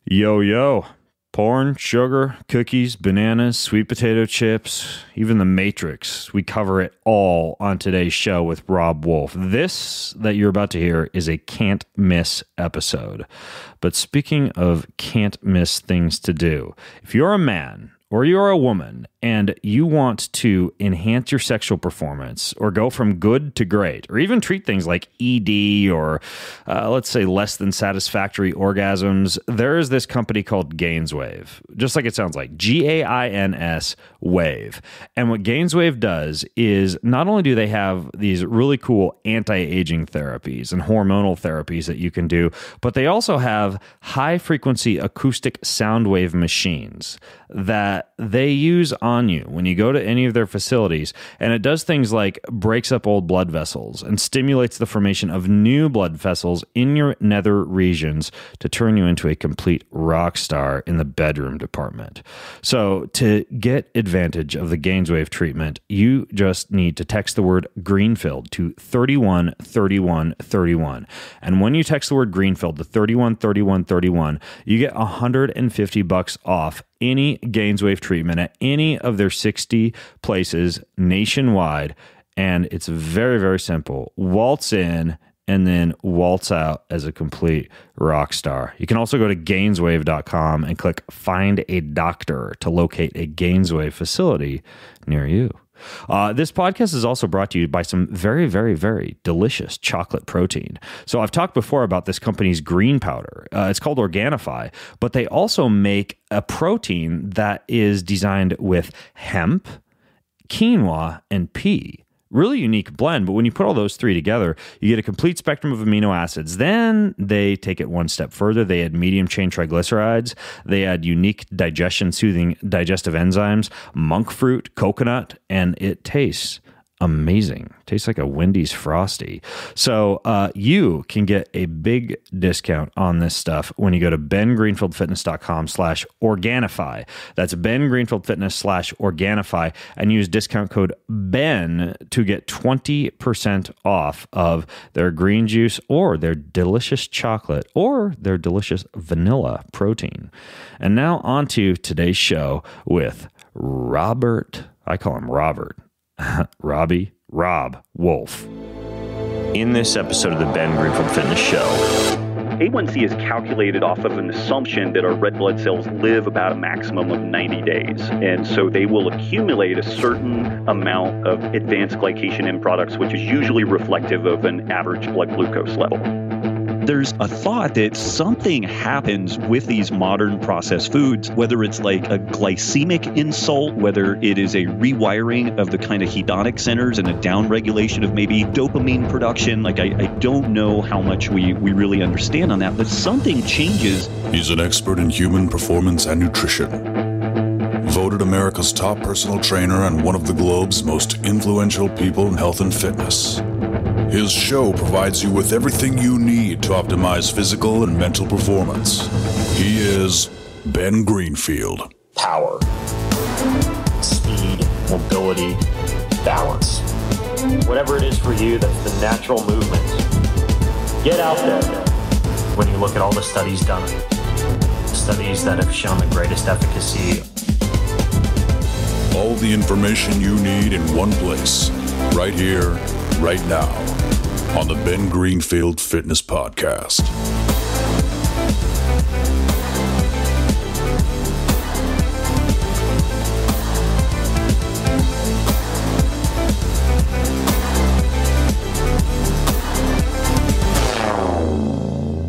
Yo, yo. Porn, sugar, cookies, bananas, sweet potato chips, even the Matrix. We cover it all on today's show with Robb Wolf. This that you're about to hear is a can't miss episode. But speaking of can't miss things to do, if you're a man or you're a woman and you want to enhance your sexual performance or go from good to great, or even treat things like ED or let's say less than satisfactory orgasms, there is this company called Gainswave, just like it sounds like, Gains Wave. And what Gainswave does is not only do they have these really cool anti-aging therapies and hormonal therapies that you can do, but they also have high-frequency acoustic sound wave machines that they use on you when you go to any of their facilities, and it does things like breaks up old blood vessels and stimulates the formation of new blood vessels in your nether regions to turn you into a complete rock star in the bedroom department. So to get advantage of the Gainswave treatment, you just need to text the word Greenfield to 313131. And when you text the word Greenfield to 313131, you get $150 off any Gainswave treatment at any of their 60 places nationwide. And it's very, very simple. Waltz in and then waltz out as a complete rock star. You can also go to Gainswave.com and click Find a Doctor to locate a Gainswave facility near you. This podcast is also brought to you by some very, very, very delicious chocolate protein. So I've talked before about this company's green powder. It's called Organifi, but they also make a protein that is designed with hemp, quinoa, and pea. Really unique blend, but when you put all those three together, you get a complete spectrum of amino acids. Then they take it one step further. They add medium chain triglycerides. They add unique digestion soothing digestive enzymes, monk fruit, coconut, and it tastes amazing. Tastes like a Wendy's Frosty. So you can get a big discount on this stuff when you go to bengreenfieldfitness.com/Organifi. That's bengreenfieldfitness/Organifi and use discount code BEN to get 20% off of their green juice or their delicious chocolate or their delicious vanilla protein. And now on to today's show with Robert. I call him Robert. Robb Wolf. In this episode of the Ben Greenfield Fitness Show, A1C is calculated off of an assumption that our red blood cells live about a maximum of 90 days. And so they will accumulate a certain amount of advanced glycation end products, which is usually reflective of an average blood glucose level. There's a thought that something happens with these modern processed foods, whether it's like a glycemic insult, whether it is a rewiring of the kind of hedonic centers and a downregulation of maybe dopamine production. Like I don't know how much we really understand on that, but something changes. He's an expert in human performance and nutrition. Voted America's top personal trainer and one of the globe's most influential people in health and fitness. His show provides you with everything you need to optimize physical and mental performance. He is Ben Greenfield. Power, speed, mobility, balance. Whatever it is for you, that's the natural movement. Get out there. When you look at all the studies done, studies that have shown the greatest efficacy. All the information you need in one place, right here, right now, on the Ben Greenfield Fitness Podcast.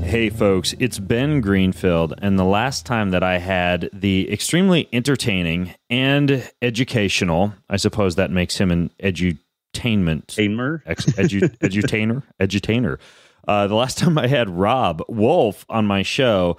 Hey folks, it's Ben Greenfield, and the last time that I had the extremely entertaining and educational, I suppose that makes him an edutainer. The last time I had Robb Wolf on my show,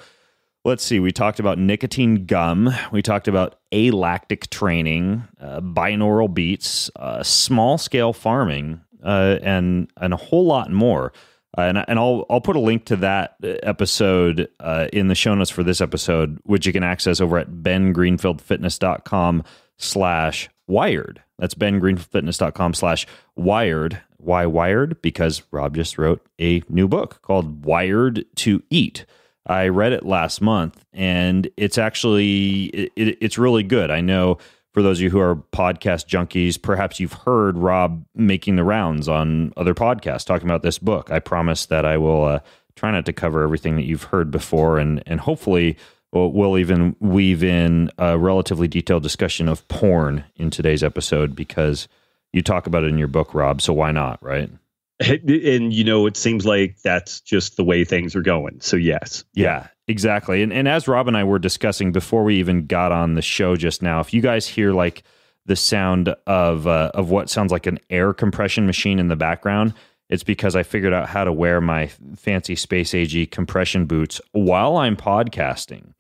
let's see, we talked about nicotine gum, we talked about alactic training, binaural beats, small-scale farming, and a whole lot more. And I'll put a link to that episode in the show notes for this episode, which you can access over at bengreenfieldfitness.com/wired. That's bengreenfieldfitness.com/wired. Why wired? Because Robb just wrote a new book called Wired to Eat. I read it last month, and it's actually it's really good. I know for those of you who are podcast junkies, perhaps you've heard Robb making the rounds on other podcasts talking about this book. I promise that I will try not to cover everything that you've heard before, and hopefully we'll even weave in a relatively detailed discussion of porn in today's episode, because you talk about it in your book, Robb, so why not, right? And, it seems like that's just the way things are going. So, yes. Yeah, exactly. And as Robb and I were discussing before we even got on the show just now, if you guys hear like the sound of what sounds like an air compression machine in the background, it's because I figured out how to wear my fancy Space AG compression boots while I'm podcasting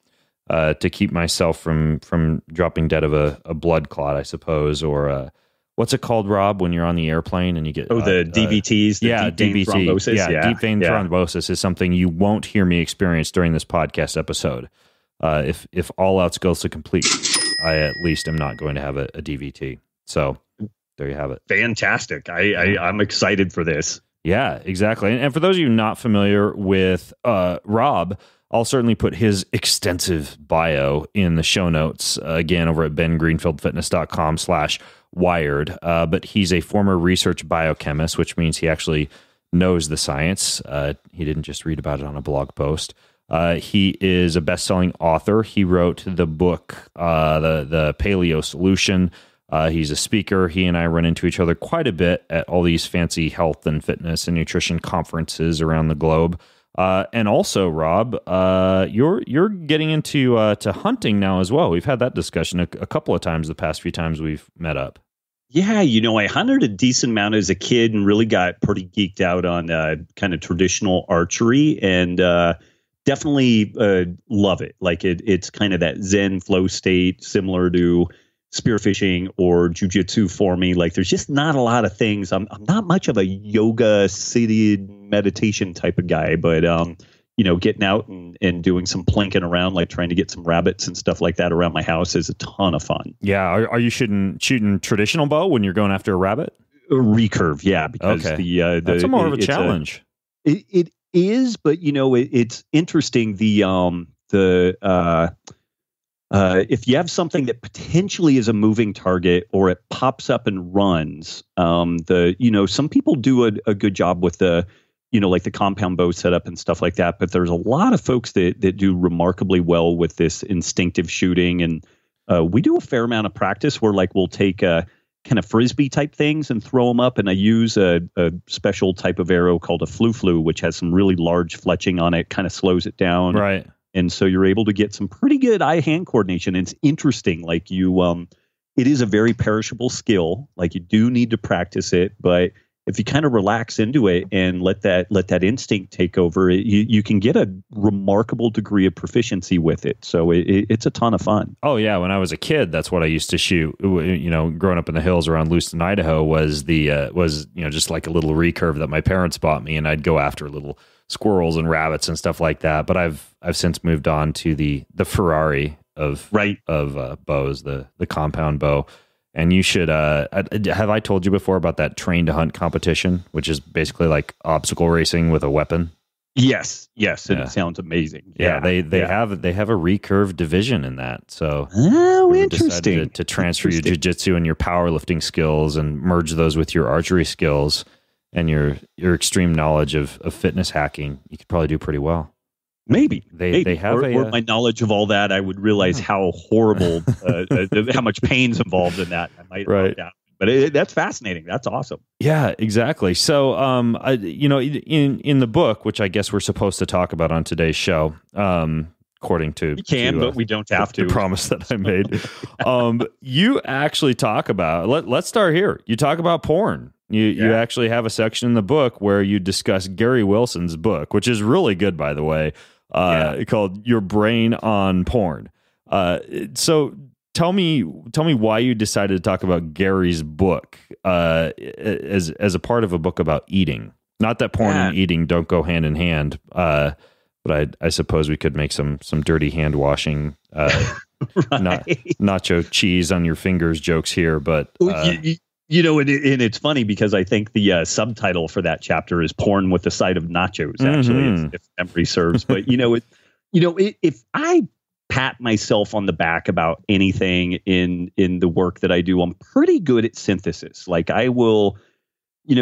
to keep myself from dropping dead of a blood clot, I suppose, or what's it called, Robb, when you're on the airplane and you get... the DVTs, deep vein thrombosis. Yeah, deep vein thrombosis is something you won't hear me experience during this podcast episode. If all else goes to complete, I at least am not going to have a DVT. So there you have it. Fantastic. I'm excited for this. Yeah, exactly. And for those of you not familiar with Robb, I'll certainly put his extensive bio in the show notes, again, over at bengreenfieldfitness.com/wired. But he's a former research biochemist, which means he actually knows the science. He didn't just read about it on a blog post. He is a best-selling author. He wrote the book, The Paleo Solution. He's a speaker. He and I run into each other quite a bit at all these fancy health and fitness and nutrition conferences around the globe. And also, Robb, you're getting into to hunting now as well. We've had that discussion a couple of times the past few times we've met up. Yeah, I hunted a decent amount as a kid and really got pretty geeked out on kind of traditional archery, and definitely love it. Like it's kind of that Zen flow state, similar to spearfishing or jujitsu for me. Like there's just not a lot of things. I'm not much of a yoga seated meditation type of guy, but getting out and doing some plinking around, like trying to get some rabbits and stuff like that around my house is a ton of fun. Yeah. Are you shooting traditional bow when you're going after a rabbit? Recurve, yeah, because that's more of a challenge. It is, but it's interesting. If you have something that potentially is a moving target or it pops up and runs, some people do a good job with the, like the compound bow setup and stuff like that. But there's a lot of folks that do remarkably well with this instinctive shooting. And we do a fair amount of practice where like we'll take kind of Frisbee type things and throw them up. And I use a special type of arrow called a flu, which has some really large fletching on it, kind of slows it down. Right. And so you're able to get some pretty good eye-hand coordination. And it's interesting. Like it is a very perishable skill. Like you do need to practice it, but if you kind of relax into it and let that instinct take over, you can get a remarkable degree of proficiency with it. So it's a ton of fun. Oh yeah, when I was a kid, that's what I used to shoot. Growing up in the hills around Lewiston, Idaho, was just like a little recurve that my parents bought me, and I'd go after little squirrels and rabbits and stuff like that. But I've since moved on to the Ferrari of bows, the compound bow. And you should have I told you before about that train to hunt competition, which is basically like obstacle racing with a weapon? Yes, and it sounds amazing. Yeah, they have a recurve division in that. So interesting to transfer your jiu-jitsu and your powerlifting skills and merge those with your archery skills and your extreme knowledge of fitness hacking, you could probably do pretty well. Maybe they have or my knowledge of all that, I would realize how horrible, how much pain's involved in that. I might right. But that's fascinating. That's awesome. Yeah, exactly. So, in the book, which I guess we're supposed to talk about on today's show, according to we can, but we don't have to. The promise that I made. You actually talk about. Let's start here. You talk about porn. You actually have a section in the book where you discuss Gary Wilson's book, which is really good, by the way, called "Your Brain on Porn." So tell me why you decided to talk about Gary's book as a part of a book about eating. Not that porn and eating don't go hand in hand, but I suppose we could make some dirty hand washing, nacho cheese on your fingers jokes here, but. And it's funny because I think the subtitle for that chapter is "Porn with the Side of Nachos." Actually, if memory serves. But if I pat myself on the back about anything in the work that I do, I'm pretty good at synthesis. Like I will,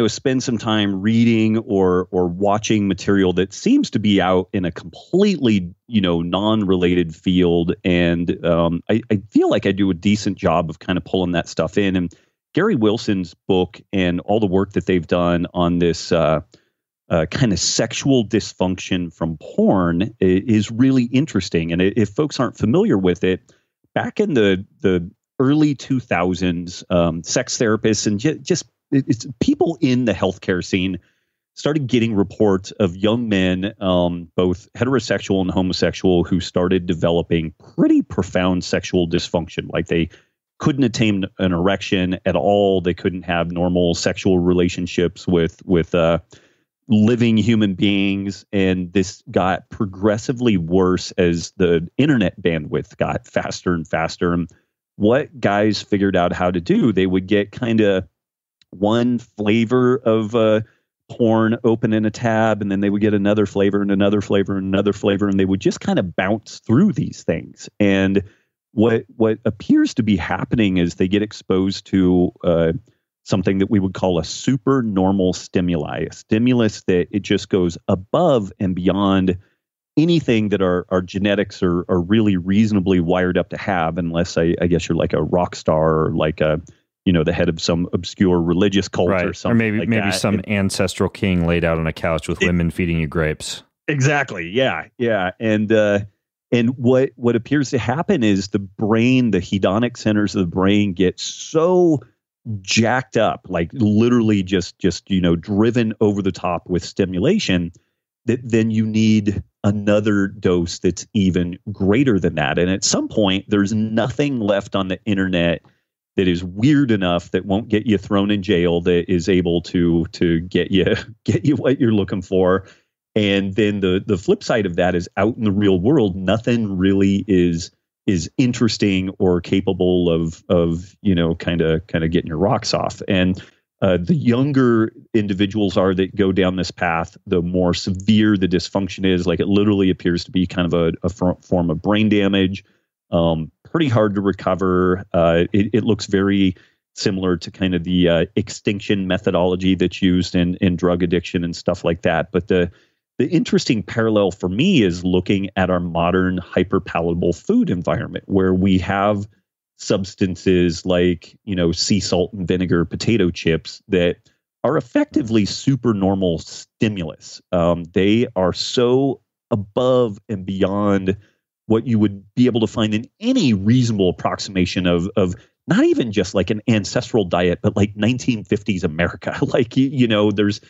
spend some time reading or watching material that seems to be out in a completely, non-related field. And I feel like I do a decent job of kind of pulling that stuff in. And Gary Wilson's book and all the work that they've done on this kind of sexual dysfunction from porn is really interesting. And if folks aren't familiar with it, back in the early 2000s, sex therapists and just it's people in the healthcare scene started getting reports of young men, both heterosexual and homosexual, who started developing pretty profound sexual dysfunction. Like they couldn't attain an erection at all. They couldn't have normal sexual relationships with living human beings. And this got progressively worse as the internet bandwidth got faster and faster. And what guys figured out how to do, they would get kind of one flavor of porn open in a tab, and then they would get another flavor and another flavor and another flavor, and they would just kind of bounce through these things. And what appears to be happening is they get exposed to something that we would call a supernormal stimuli, a stimulus that it just goes above and beyond anything that our genetics are really reasonably wired up to have, unless I guess you're like a rock star or like a the head of some obscure religious cult or something. Or maybe some ancestral king laid out on a couch with women feeding you grapes. Exactly. Yeah. Yeah. And what appears to happen is the brain, the hedonic centers of the brain get so jacked up, like literally just driven over the top with stimulation, that then you need another dose that's even greater than that. And at some point, there's nothing left on the internet that is weird enough that won't get you thrown in jail, that is able to get you what you're looking for. And then the flip side of that is, out in the real world, nothing really is interesting or capable of kind of getting your rocks off. And the younger individuals are that go down this path, the more severe the dysfunction is. Like it literally appears to be kind of a form of brain damage. Pretty hard to recover. It looks very similar to kind of the extinction methodology that's used in drug addiction and stuff like that. But the interesting parallel for me is looking at our modern hyperpalatable food environment, where we have substances like, sea salt and vinegar potato chips that are effectively supernormal stimulus. They are so above and beyond what you would be able to find in any reasonable approximation of not even just like an ancestral diet, but like 1950s America. Like, there's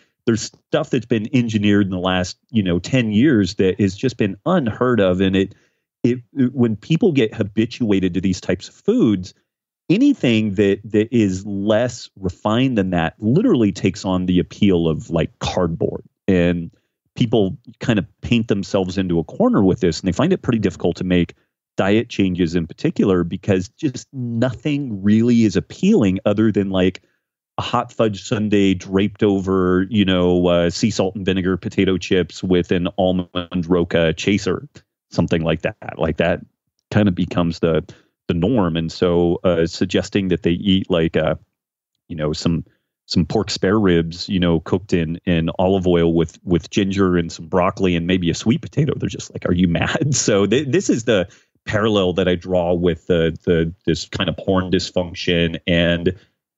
stuff that's been engineered in the last, 10 years that has just been unheard of. And it when people get habituated to these types of foods, anything that is less refined than that literally takes on the appeal of like cardboard. And people kind of paint themselves into a corner with this, and they find it pretty difficult to make diet changes in particular, because just nothing really is appealing other than like a hot fudge sundae draped over, sea salt and vinegar potato chips with an almond roca chaser, something like that. Like that kind of becomes the norm. And so suggesting that they eat like, some pork spare ribs, cooked in olive oil with ginger and some broccoli and maybe a sweet potato, they're just like, are you mad? So this is the parallel that I draw with this kind of porn dysfunction and,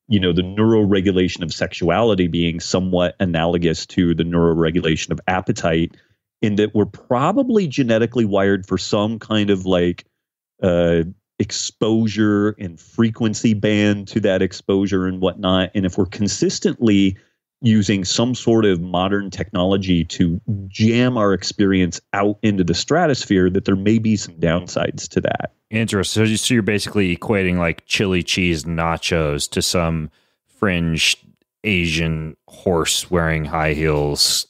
the neuroregulation of sexuality being somewhat analogous to the neuroregulation of appetite, in that we're probably genetically wired for some kind of like exposure and frequency band to that exposure and whatnot. And if we're consistently using some sort of modern technology to jam our experience out into the stratosphere, that there may be some downsides to that. Interesting. So you're basically equating like chili cheese nachos to some fringe Asian horse wearing high heels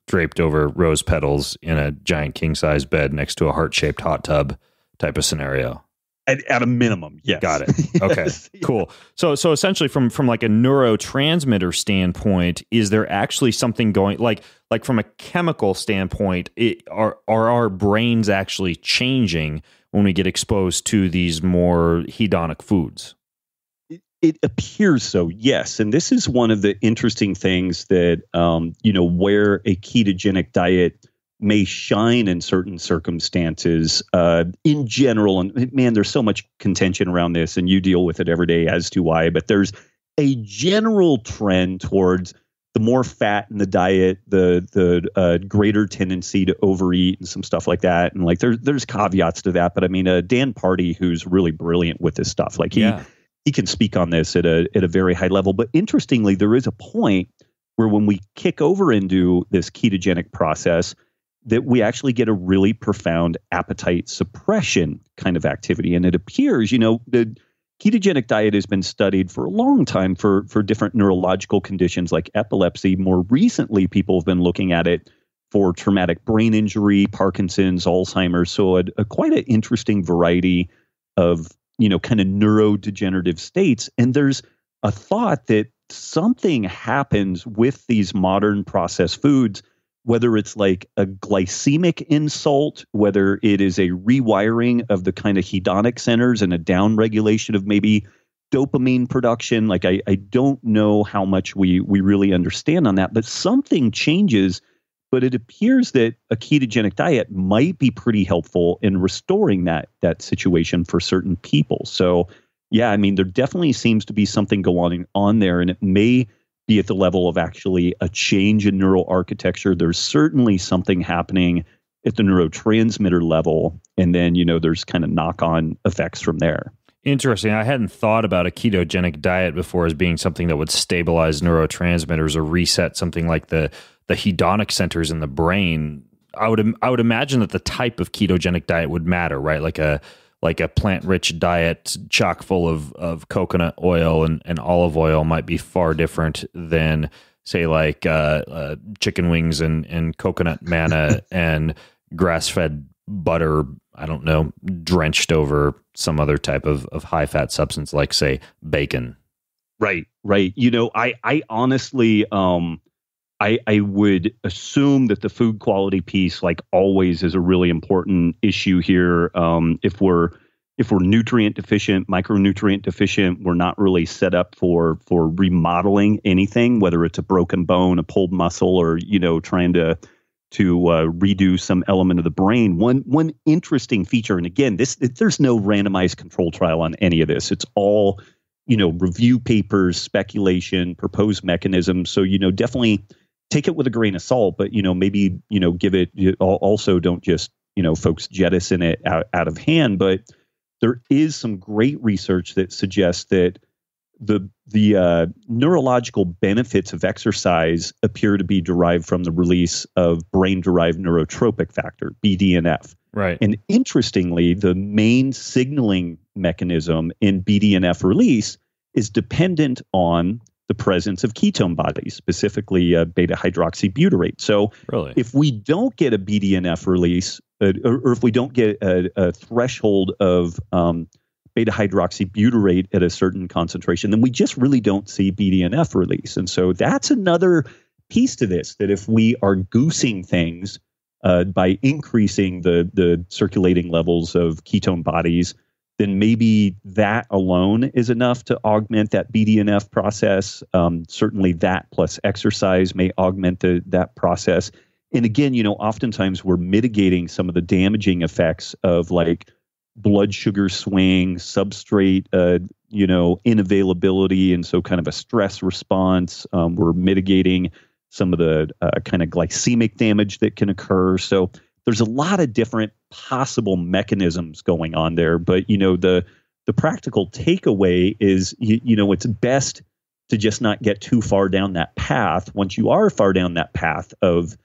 draped over rose petals in a giant king-size bed next to a heart-shaped hot tub type of scenario. At a minimum, yes. Got it. Okay, cool. So essentially, from like a neurotransmitter standpoint, is there actually something going like from a chemical standpoint? Are our brains actually changing when we get exposed to these more hedonic foods? It appears so, yes. And this is one of the interesting things that where a ketogenic diet may shine in certain circumstances in general. And man, there's so much contention around this, and you deal with it every day, as do I. But there's a general trend towards the more fat in the diet, the greater tendency to overeat and some stuff like that. And like there's caveats to that. But I mean, Dan Party, who's really brilliant with this stuff, like he can speak on this at a very high level. But interestingly, there is a point where when we kick over into this ketogenic process, that we actually get a really profound appetite suppression kind of activity. And it appears, the ketogenic diet has been studied for a long time for different neurological conditions like epilepsy. More recently, people have been looking at it for traumatic brain injury, Parkinson's, Alzheimer's. So a quite an interesting variety of, kind of neurodegenerative states. And there's a thought that something happens with these modern processed foods, whether it's like a glycemic insult, whether it is a rewiring of the kind of hedonic centers and a downregulation of maybe dopamine production. Like I don't know how much we really understand on that, but something changes. But it appears that a ketogenic diet might be pretty helpful in restoring that situation for certain people. So yeah, I mean, there definitely seems to be something going on there, and it may be at the level of actually a change in neural architecture. There's certainly something happening at the neurotransmitter level, and then, there's kind of knock-on effects from there. Interesting. I hadn't thought about a ketogenic diet before as being something that would stabilize neurotransmitters or reset something like the hedonic centers in the brain. I would imagine that the type of ketogenic diet would matter, right? Like a plant-rich diet chock full of coconut oil and olive oil might be far different than, say, like chicken wings and coconut manna and grass-fed butter, I don't know, drenched over some other type of high-fat substance like, say, bacon. Right. I honestly, I would assume that the food quality piece, like always, is a really important issue here. If we're nutrient deficient, micronutrient deficient, we're not really set up for remodeling anything, whether it's a broken bone, a pulled muscle, or trying to redo some element of the brain. One interesting feature, and again, there's no randomized control trial on any of this. It's all review papers, speculation, proposed mechanisms. So definitely take it with a grain of salt, but maybe give it. Also, don't just folks jettison it out of hand. But there is some great research that suggests that the neurological benefits of exercise appear to be derived from the release of brain-derived neurotrophic factor, BDNF. Right. And interestingly, the main signaling mechanism in BDNF release is dependent on the presence of ketone bodies, specifically beta-hydroxybutyrate. So really, if we don't get a BDNF release, or if we don't get a threshold of beta-hydroxybutyrate at a certain concentration, then we just really don't see BDNF release. And so that's another piece to this, that if we are goosing things by increasing the circulating levels of ketone bodies, then maybe that alone is enough to augment that BDNF process. Certainly that plus exercise may augment that process. And again, oftentimes we're mitigating some of the damaging effects of like blood sugar swings, substrate, inavailability. And so kind of a stress response. We're mitigating some of the kind of glycemic damage that can occur. So there's a lot of different possible mechanisms going on there. But, the practical takeaway is, it's best to just not get too far down that path. Once you are far down that path of,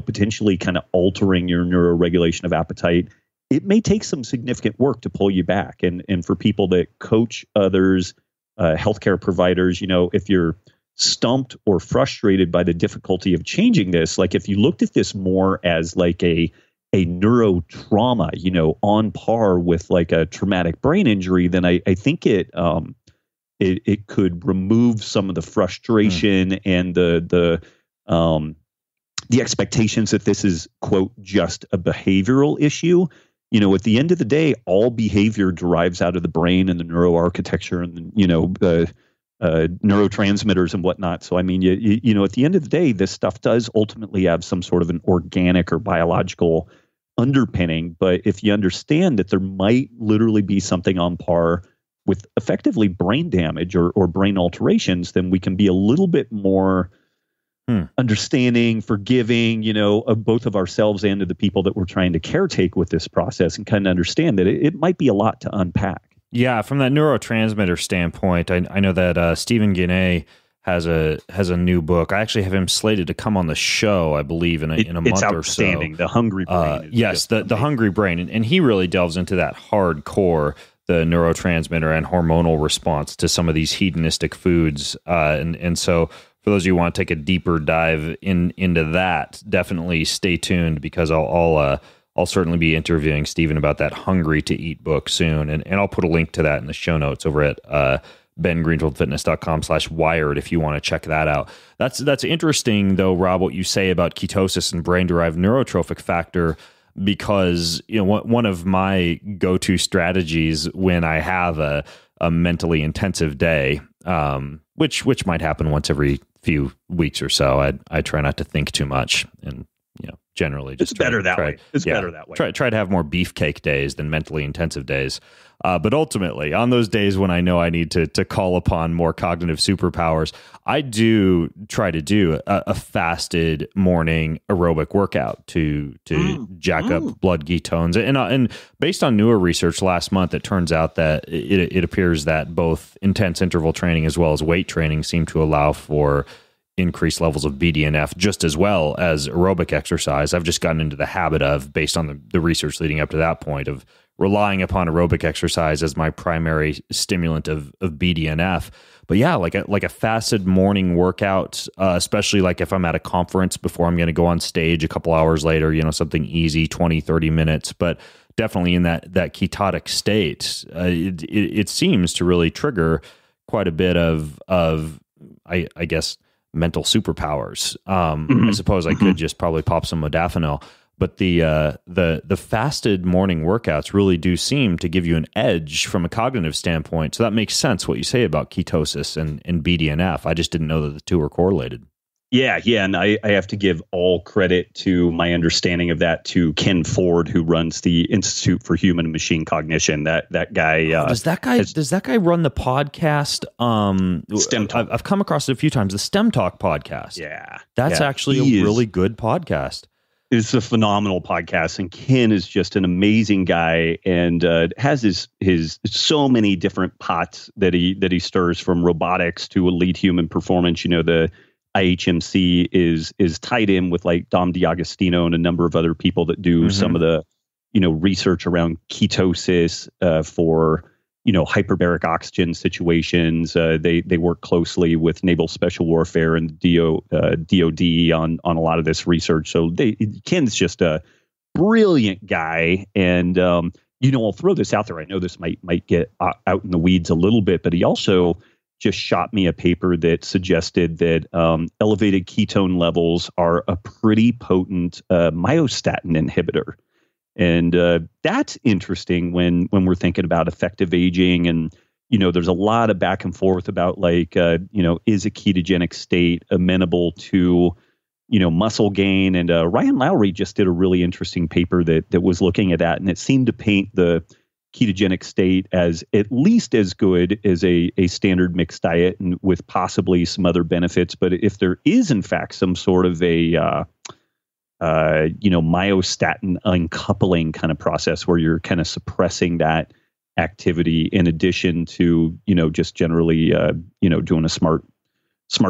potentially kind of altering your neuroregulation of appetite, it may take some significant work to pull you back. And for people that coach others, healthcare providers, if you're stumped or frustrated by the difficulty of changing this, like if you looked at this more as like a a neurotrauma, on par with like a traumatic brain injury, then I think it could remove some of the frustration and the expectations that this is, quote, just a behavioral issue. At the end of the day, all behavior derives out of the brain and the neuroarchitecture and, the neurotransmitters and whatnot. So, I mean, at the end of the day, this stuff does ultimately have some sort of an organic or biological underpinning. But if you understand that there might literally be something on par with effectively brain damage or brain alterations, then we can be a little bit more understanding, forgiving, of both of ourselves and of the people that we're trying to caretake with this process, and kind of understand that it might be a lot to unpack. Yeah, from that neurotransmitter standpoint, I know that Stephen Guinea has a new book. I actually have him slated to come on the show, I believe, in a month or so. It's outstanding. The Hungry Brain. Yes, the Hungry Brain. And he really delves into that hardcore, the neurotransmitter and hormonal response to some of these hedonistic foods. And so for those of you who want to take a deeper dive into that, definitely stay tuned, because I'll certainly be interviewing Stephen about that Hungry to Eat book soon. And I'll put a link to that in the show notes over at bengreenfieldfitness.com/wired if you want to check that out. That's interesting, though, Rob, what you say about ketosis and brain-derived neurotrophic factor, because one of my go-to strategies when I have a mentally intensive day, which might happen once every few weeks or so, I try not to think too much, and generally just better that way. Better that way. Try to have more beefcake days than mentally intensive days. But ultimately, on those days when I know I need to call upon more cognitive superpowers, I do try to do a fasted morning aerobic workout to jack up blood ketones. And based on newer research last month, it turns out that it appears that both intense interval training as well as weight training seem to allow for increased levels of BDNF just as well as aerobic exercise. I've just gotten into the habit of, based on the research leading up to that point, of relying upon aerobic exercise as my primary stimulant of BDNF. But yeah, like a fasted morning workout, especially like if I'm at a conference before I'm going to go on stage a couple hours later, something easy, 20, 30 minutes, but definitely in that ketotic state, it seems to really trigger quite a bit of I guess, mental superpowers. I suppose I could just probably pop some modafinil, but the fasted morning workouts really do seem to give you an edge from a cognitive standpoint. So that makes sense what you say about ketosis and BDNF. I just didn't know that the two were correlated. Yeah, and I have to give all credit to my understanding of that to Ken Ford, who runs the Institute for Human and Machine Cognition. That guy does that guy run the podcast? STEM Talk. I've come across it a few times. The STEM Talk podcast. Yeah, that's actually a really good podcast. It's a phenomenal podcast, and Ken is just an amazing guy, and has his so many different pots that he stirs, from robotics to elite human performance. The IHMC is tied in with like Dom D'Agostino and a number of other people that do some of the, research around ketosis for, hyperbaric oxygen situations. They work closely with Naval Special Warfare and DOD on a lot of this research. So Ken's just a brilliant guy. And, I'll throw this out there. I know this might get out in the weeds a little bit, but he also just shot me a paper that suggested that elevated ketone levels are a pretty potent myostatin inhibitor. And that's interesting when we're thinking about effective aging. And, there's a lot of back and forth about like, is a ketogenic state amenable to, muscle gain? And Ryan Lowry just did a really interesting paper that was looking at that. And it seemed to paint the ketogenic state as at least as good as a standard mixed diet, and with possibly some other benefits. But if there is in fact some sort of a myostatin uncoupling kind of process where you're kind of suppressing that activity in addition to just generally doing a smart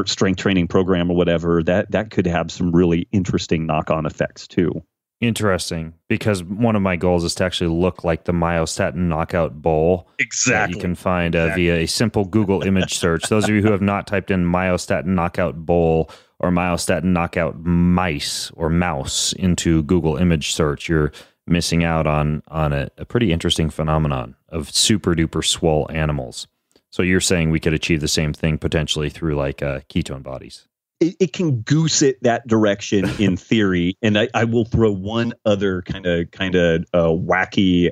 strength training program or whatever, that could have some really interesting knock-on effects too. Interesting, because one of my goals is to actually look like the myostatin knockout bowl. Exactly. That you can find via a simple Google image search. Those of you who have not typed in myostatin knockout bowl or myostatin knockout mice or mouse into Google image search, you're missing out on a pretty interesting phenomenon of super duper swole animals. So you're saying we could achieve the same thing potentially through like ketone bodies. It can goose it that direction in theory. And I will throw one other kind of wacky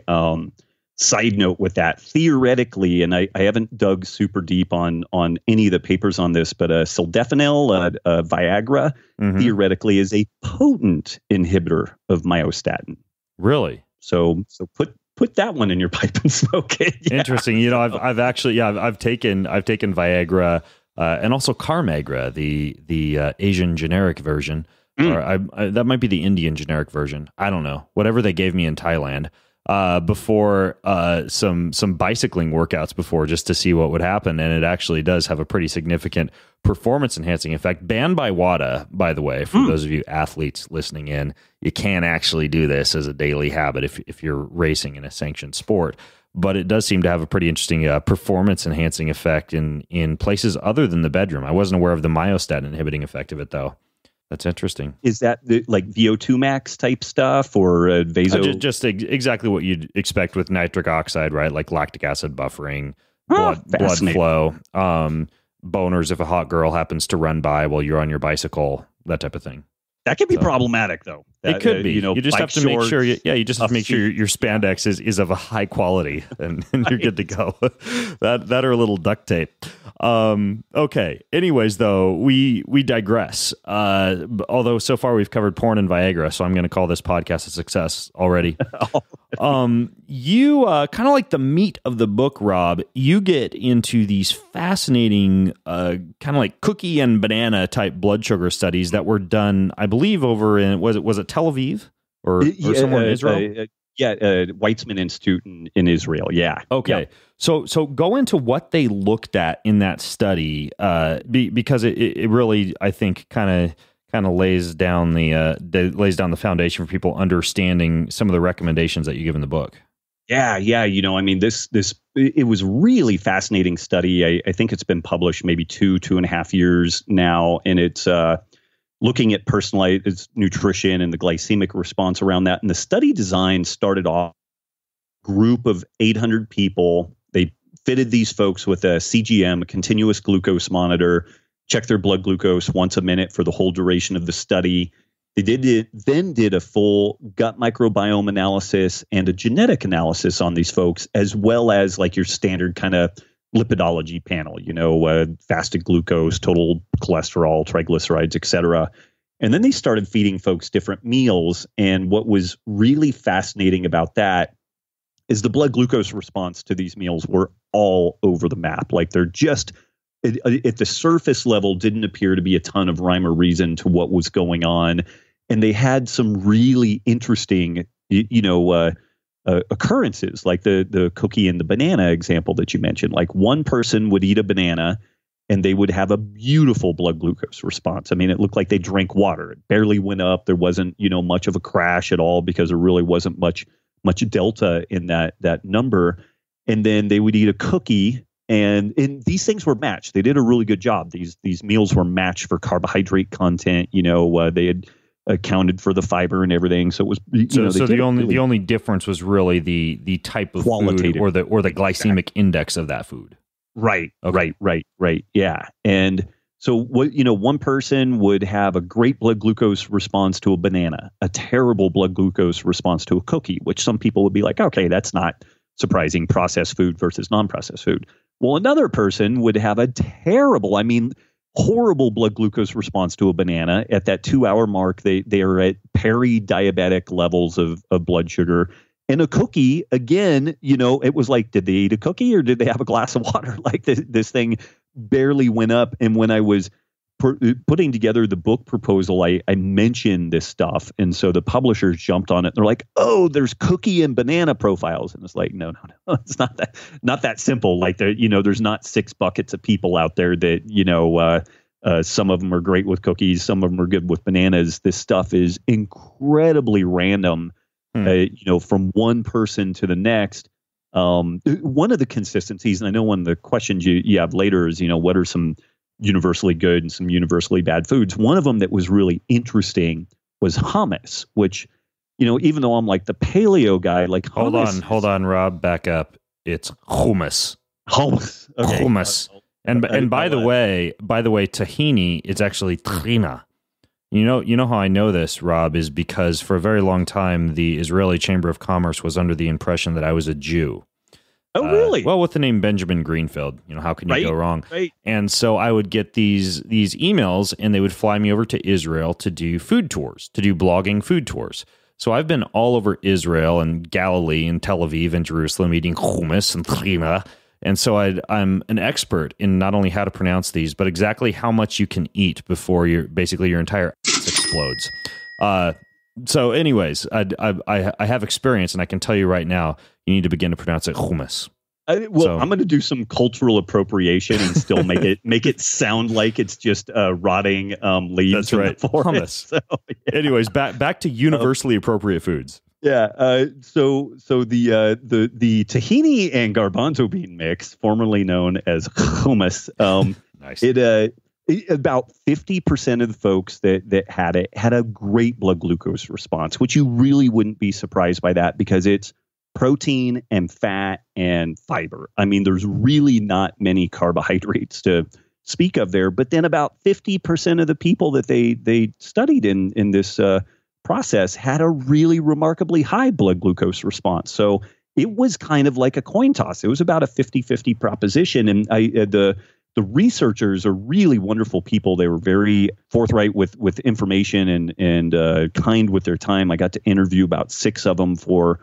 side note with that. Theoretically, and I haven't dug super deep on any of the papers on this, but sildenafil, Viagra, theoretically is a potent inhibitor of myostatin. Really? So put that one in your pipe and smoke it. Yeah. Interesting. You know, I've actually I've taken Viagra. And also Carmagra, the Asian generic version, or that might be the Indian generic version. I don't know. Whatever they gave me in Thailand before some bicycling workouts before, just to see what would happen. And it actually does have a pretty significant performance enhancing effect. Banned by WADA, by the way, for those of you athletes listening in. You can't actually do this as a daily habit if you're racing in a sanctioned sport. But it does seem to have a pretty interesting performance-enhancing effect in places other than the bedroom. I wasn't aware of the myostatin inhibiting effect of it, though. That's interesting. Is that like VO2 max type stuff or vaso? Just exactly what you'd expect with nitric oxide, right? Like lactic acid buffering, blood flow, boners if a hot girl happens to run by while you're on your bicycle, that type of thing. That could be problematic, though. It could be. You just have to make sure. You just have to make sure your spandex is of a high quality, and you're good to go. that or a little duct tape. Okay. Anyways, though, we digress. Although so far we've covered porn and Viagra, so I'm going to call this podcast a success already. You kind of like the meat of the book, Rob. You get into these fascinating kind of like cookie and banana type blood sugar studies that were done, I believe, over in was it Tel Aviv or somewhere in Israel? Weizmann Institute in Israel. Yeah. Okay. Yeah. So go into what they looked at in that study, because it really, I think, kind of lays down the foundation for people understanding some of the recommendations that you give in the book. Yeah. You know, I mean, it was really fascinating study. I think it's been published maybe 2.5 years now, and it's looking at personalized nutrition and the glycemic response around that. And the study design started off a group of 800 people. They fitted these folks with a CGM, a continuous glucose monitor, check their blood glucose once a minute for the whole duration of the study. They did a full gut microbiome analysis and a genetic analysis on these folks, as well as like your standard kind of lipidology panel, fasted glucose, total cholesterol, triglycerides, et cetera. And then they started feeding folks different meals. And what was really fascinating about that is the blood glucose response to these meals were all over the map. Like they're just at the surface level didn't appear to be a ton of rhyme or reason to what was going on. And they had some really interesting, occurrences, like the cookie and the banana example that you mentioned. Like one person would eat a banana and they would have a beautiful blood glucose response. I mean, it looked like they drank water. It barely went up. There wasn't, much of a crash at all because there really wasn't much delta in that number. And then they would eat a cookie, and these things were matched. They did a really good job. These meals were matched for carbohydrate content. They had accounted for the fiber and everything. So it was the only difference was really the type of food or the glycemic index of that food. Right. Okay. Right. Yeah. And so one person would have a great blood glucose response to a banana, a terrible blood glucose response to a cookie, which some people would be like, okay, that's not surprising, processed food versus non-processed food. Well, another person would have a horrible blood glucose response to a banana. At that 2-hour mark, they are at peri-diabetic levels of blood sugar. And a cookie, again, it was like, did they eat a cookie or did they have a glass of water? Like this thing barely went up. And when I was putting together the book proposal, I mentioned this stuff. And so the publishers jumped on it. They're like, oh, there's cookie and banana profiles. And it's like, no. It's not that simple. Like, there's not 6 buckets of people out there that, Some of them are great with cookies. Some of them are good with bananas. This stuff is incredibly random, from one person to the next. One of the consistencies, and I know one of the questions you have later is, what are some universally good and some universally bad foods? One of them that was really interesting was hummus, which, even though I'm like the paleo guy, like hummus. Hold on, Rob, back up. It's hummus. Hummus. Okay. Hummus. And by the way, tahini is actually trina. You know how I know this, Rob, is because for a very long time the Israeli Chamber of Commerce was under the impression that I was a Jew. Oh, really? Well, with the name Benjamin Greenfield, how can you go wrong? Right. And so I would get these emails, and they would fly me over to Israel to do food tours, to do blogging food tours. So I've been all over Israel and Galilee and Tel Aviv and Jerusalem eating hummus and trina. And so I'm an expert in not only how to pronounce these, but exactly how much you can eat before your entire ass explodes. So anyways, I have experience, and I can tell you right now, you need to begin to pronounce it hummus. I'm going to do some cultural appropriation and still make it sound like it's just rotting leaves. That's right, the forest. hummus. So, yeah. Anyways, back to universally appropriate foods. Yeah. So the tahini and garbanzo bean mix, formerly known as hummus, nice. About 50% of the folks that had it had a great blood glucose response, which you really wouldn't be surprised by that because it's protein and fat and fiber. I mean, there's really not many carbohydrates to speak of there. But then about 50% of the people that they studied in this process had a really remarkably high blood glucose response. So it was kind of like a coin toss. It was about a 50-50 proposition. And the researchers are really wonderful people. They were very forthright with information and kind with their time. I got to interview about 6 of them for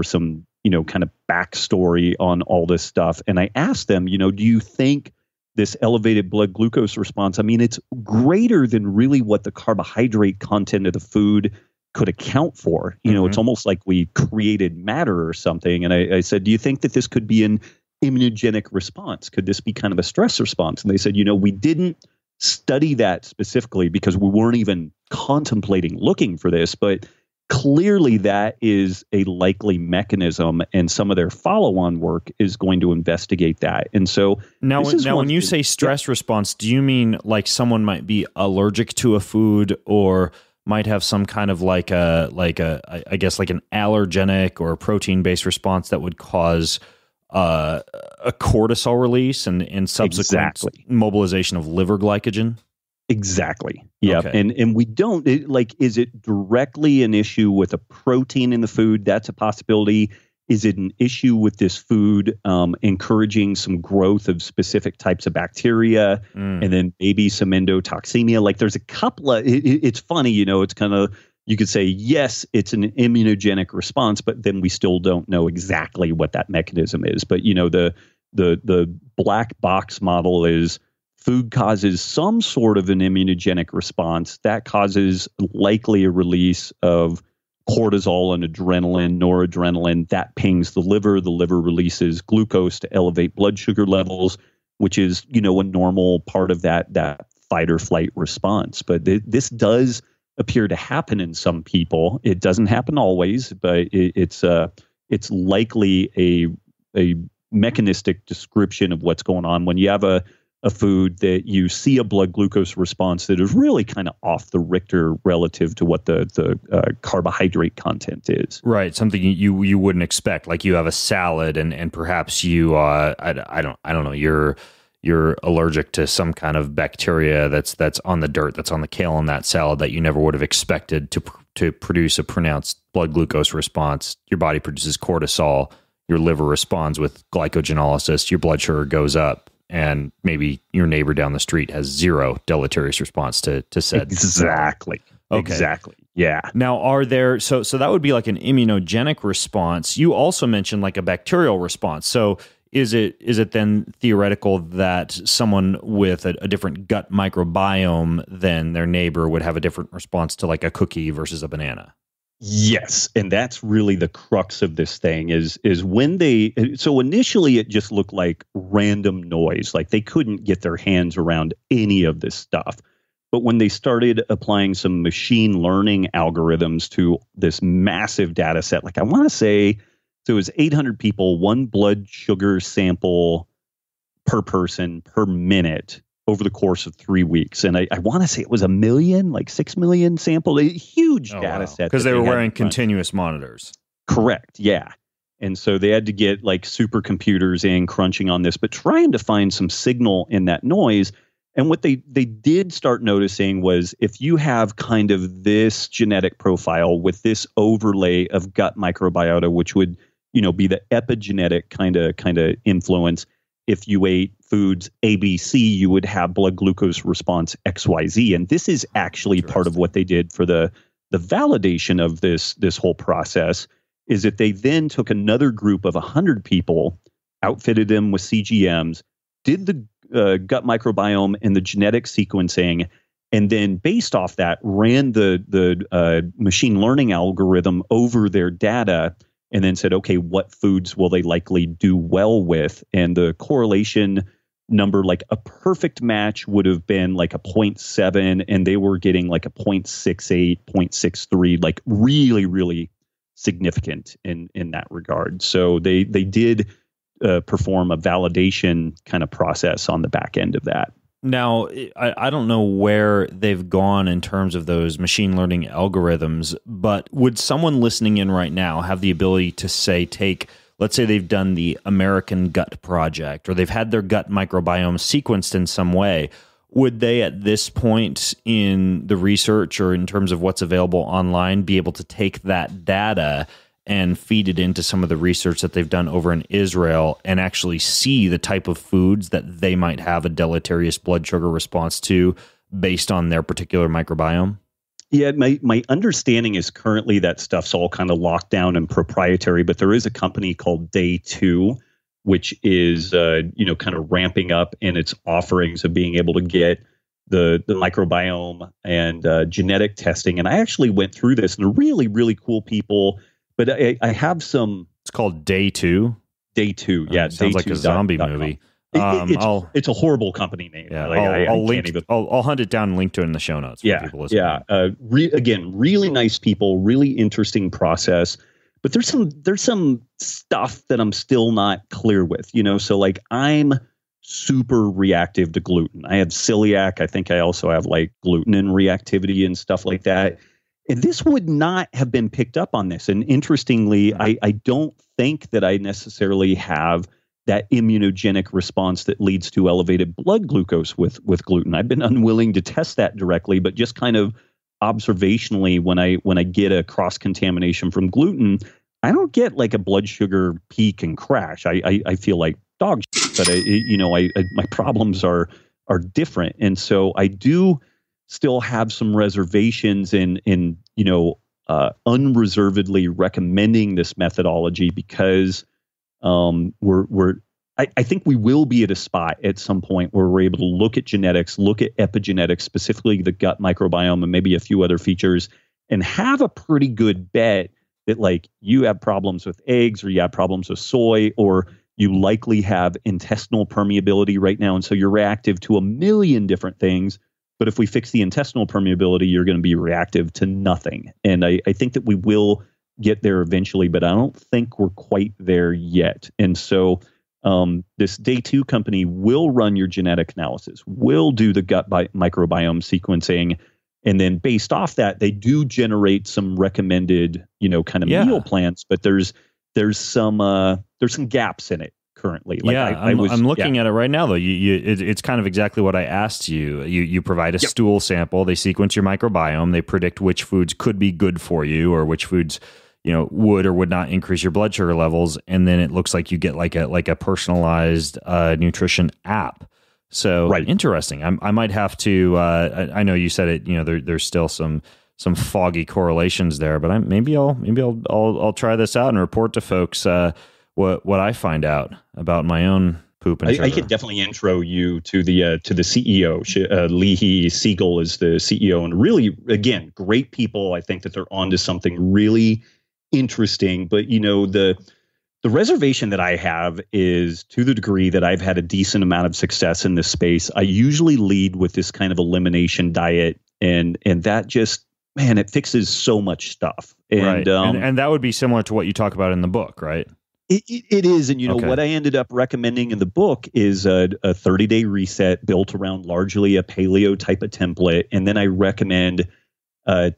some, kind of backstory on all this stuff. And I asked them, do you think this elevated blood glucose response, I mean, it's greater than really what the carbohydrate content of the food could account for. It's almost like we created matter or something. And I said, do you think that this could be an immunogenic response? Could this be kind of a stress response? And they said, we didn't study that specifically because we weren't even contemplating looking for this, but clearly that is a likely mechanism, and some of their follow-on work is going to investigate that. And so now when you say stress response, do you mean like someone might be allergic to a food or might have some kind of I guess like an allergenic or a protein-based response that would cause a cortisol release and subsequent mobilization of liver glycogen? Exactly. Yeah. Okay. And we don't is it directly an issue with a protein in the food? That's a possibility. Is it an issue with this food encouraging some growth of specific types of bacteria and then maybe some endotoxemia? Like there's a couple of, it's funny, it's kind of, you could say, yes, it's an immunogenic response, but then we still don't know exactly what that mechanism is. But, the black box model is food causes some sort of an immunogenic response that causes likely a release of cortisol and adrenaline, noradrenaline that pings the liver. The liver releases glucose to elevate blood sugar levels, which is, a normal part of that fight or flight response. But this does appear to happen in some people. It doesn't happen always, but it's likely a mechanistic description of what's going on when you have a food that you see a blood glucose response that is really kind of off the Richter relative to what the carbohydrate content is. Right, something you wouldn't expect. Like you have a salad and perhaps you I don't know, you're allergic to some kind of bacteria that's on the dirt, that's on the kale in that salad that you never would have expected to produce a pronounced blood glucose response. Your body produces cortisol, your liver responds with glycogenolysis, your blood sugar goes up. And maybe your neighbor down the street has zero deleterious response to said. Exactly. Okay. Exactly. Yeah. Now, are there so that would be like an immunogenic response? You also mentioned like a bacterial response. So is it then theoretical that someone with a different gut microbiome than their neighbor would have a different response to like a cookie versus a banana? Yes, and that's really the crux of this thing is when so initially it just looked like random noise, like they couldn't get their hands around any of this stuff. But when they started applying some machine learning algorithms to this massive data set, like I want to say, so it was 800 people, one blood sugar sample per person per minute over the course of 3 weeks. And I want to say it was 1 million, like 6 million sample, a huge data set. Because they were wearing continuous monitors. Correct. Yeah. And so they had to get like supercomputers in crunching on this, but trying to find some signal in that noise. And what they did start noticing was if you have kind of this genetic profile with this overlay of gut microbiota, which would, be the epigenetic kind of influence. If you ate foods ABC, you would have blood glucose response XYZ. And this is actually part of what they did for the validation of this whole process, is that they then took another group of 100 people, outfitted them with CGMs, did the gut microbiome and the genetic sequencing, and then based off that ran the machine learning algorithm over their data and then said, okay, what foods will they likely do well with? And the correlation number, like a perfect match would have been like a 0.7, and they were getting like a 0.68, 0.63, like really, really significant in that regard. So they did perform a validation kind of process on the back end of that. Now, I don't know where they've gone in terms of those machine learning algorithms, but would someone listening in right now have the ability to say, let's say they've done the American Gut Project, or they've had their gut microbiome sequenced in some way. Would they at this point in the research or in terms of what's available online be able to take that data and feed it into some of the research that they've done over in Israel and actually see the type of foods that they might have a deleterious blood sugar response to based on their particular microbiome? Yeah, my understanding is currently that stuff's all kind of locked down and proprietary, but there is a company called Day 2, which is kind of ramping up in its offerings of being able to get the microbiome and genetic testing. And I actually went through this, and they're really, really cool people. But I have some. It's called Day 2. Day 2, yeah. Sounds like a zombie movie. It's a horrible company name. Yeah, like, I'll hunt it down and link to it in the show notes. For people listening. Again, really nice people, really interesting process. But there's some stuff that I'm still not clear with. So like I'm super reactive to gluten. I have celiac. I think I also have like gluten reactivity and stuff like that. And this would not have been picked up on this. And interestingly, I don't think that I necessarily have that immunogenic response that leads to elevated blood glucose with gluten. I've been unwilling to test that directly, but just kind of observationally, when I get a cross-contamination from gluten, I don't get like a blood sugar peak and crash. I feel like dog shit, but my problems are different. And so I do still have some reservations in unreservedly recommending this methodology because I think we will be at a spot at some point where we're able to look at genetics, look at epigenetics, specifically the gut microbiome and maybe a few other features, and have a pretty good bet that like you have problems with eggs or you have problems with soy, or you likely have intestinal permeability right now. And so you're reactive to a million different things. But if we fix the intestinal permeability, you're going to be reactive to nothing. And I think that we will get there eventually, but I don't think we're quite there yet. And so this Day 2 company will run your genetic analysis, will do the gut microbiome sequencing. And then based off that, they do generate some recommended, meal plans, but there's some gaps in it currently. Like I'm looking at it right now, though. It's kind of exactly what I asked you. You provide a stool sample, they sequence your microbiome, they predict which foods could be good for you or which foods would or would not increase your blood sugar levels, and then it looks like you get like a personalized nutrition app. So interesting. I might have to. I know you said it. There's still some foggy correlations there, but maybe I'll try this out and report to folks what I find out about my own poop and sugar. I can definitely intro you to the CEO. Leahy Siegel is the CEO, and really, again, great people. I think that they're onto something really interesting. But the reservation that I have is, to the degree that I've had a decent amount of success in this space, I usually lead with this kind of elimination diet, and that just, man, it fixes so much stuff. And, right, and that would be similar to what you talk about in the book, right? It is. And, Okay. what I ended up recommending in the book is a 30-day reset built around largely a paleo type of template. And then I recommend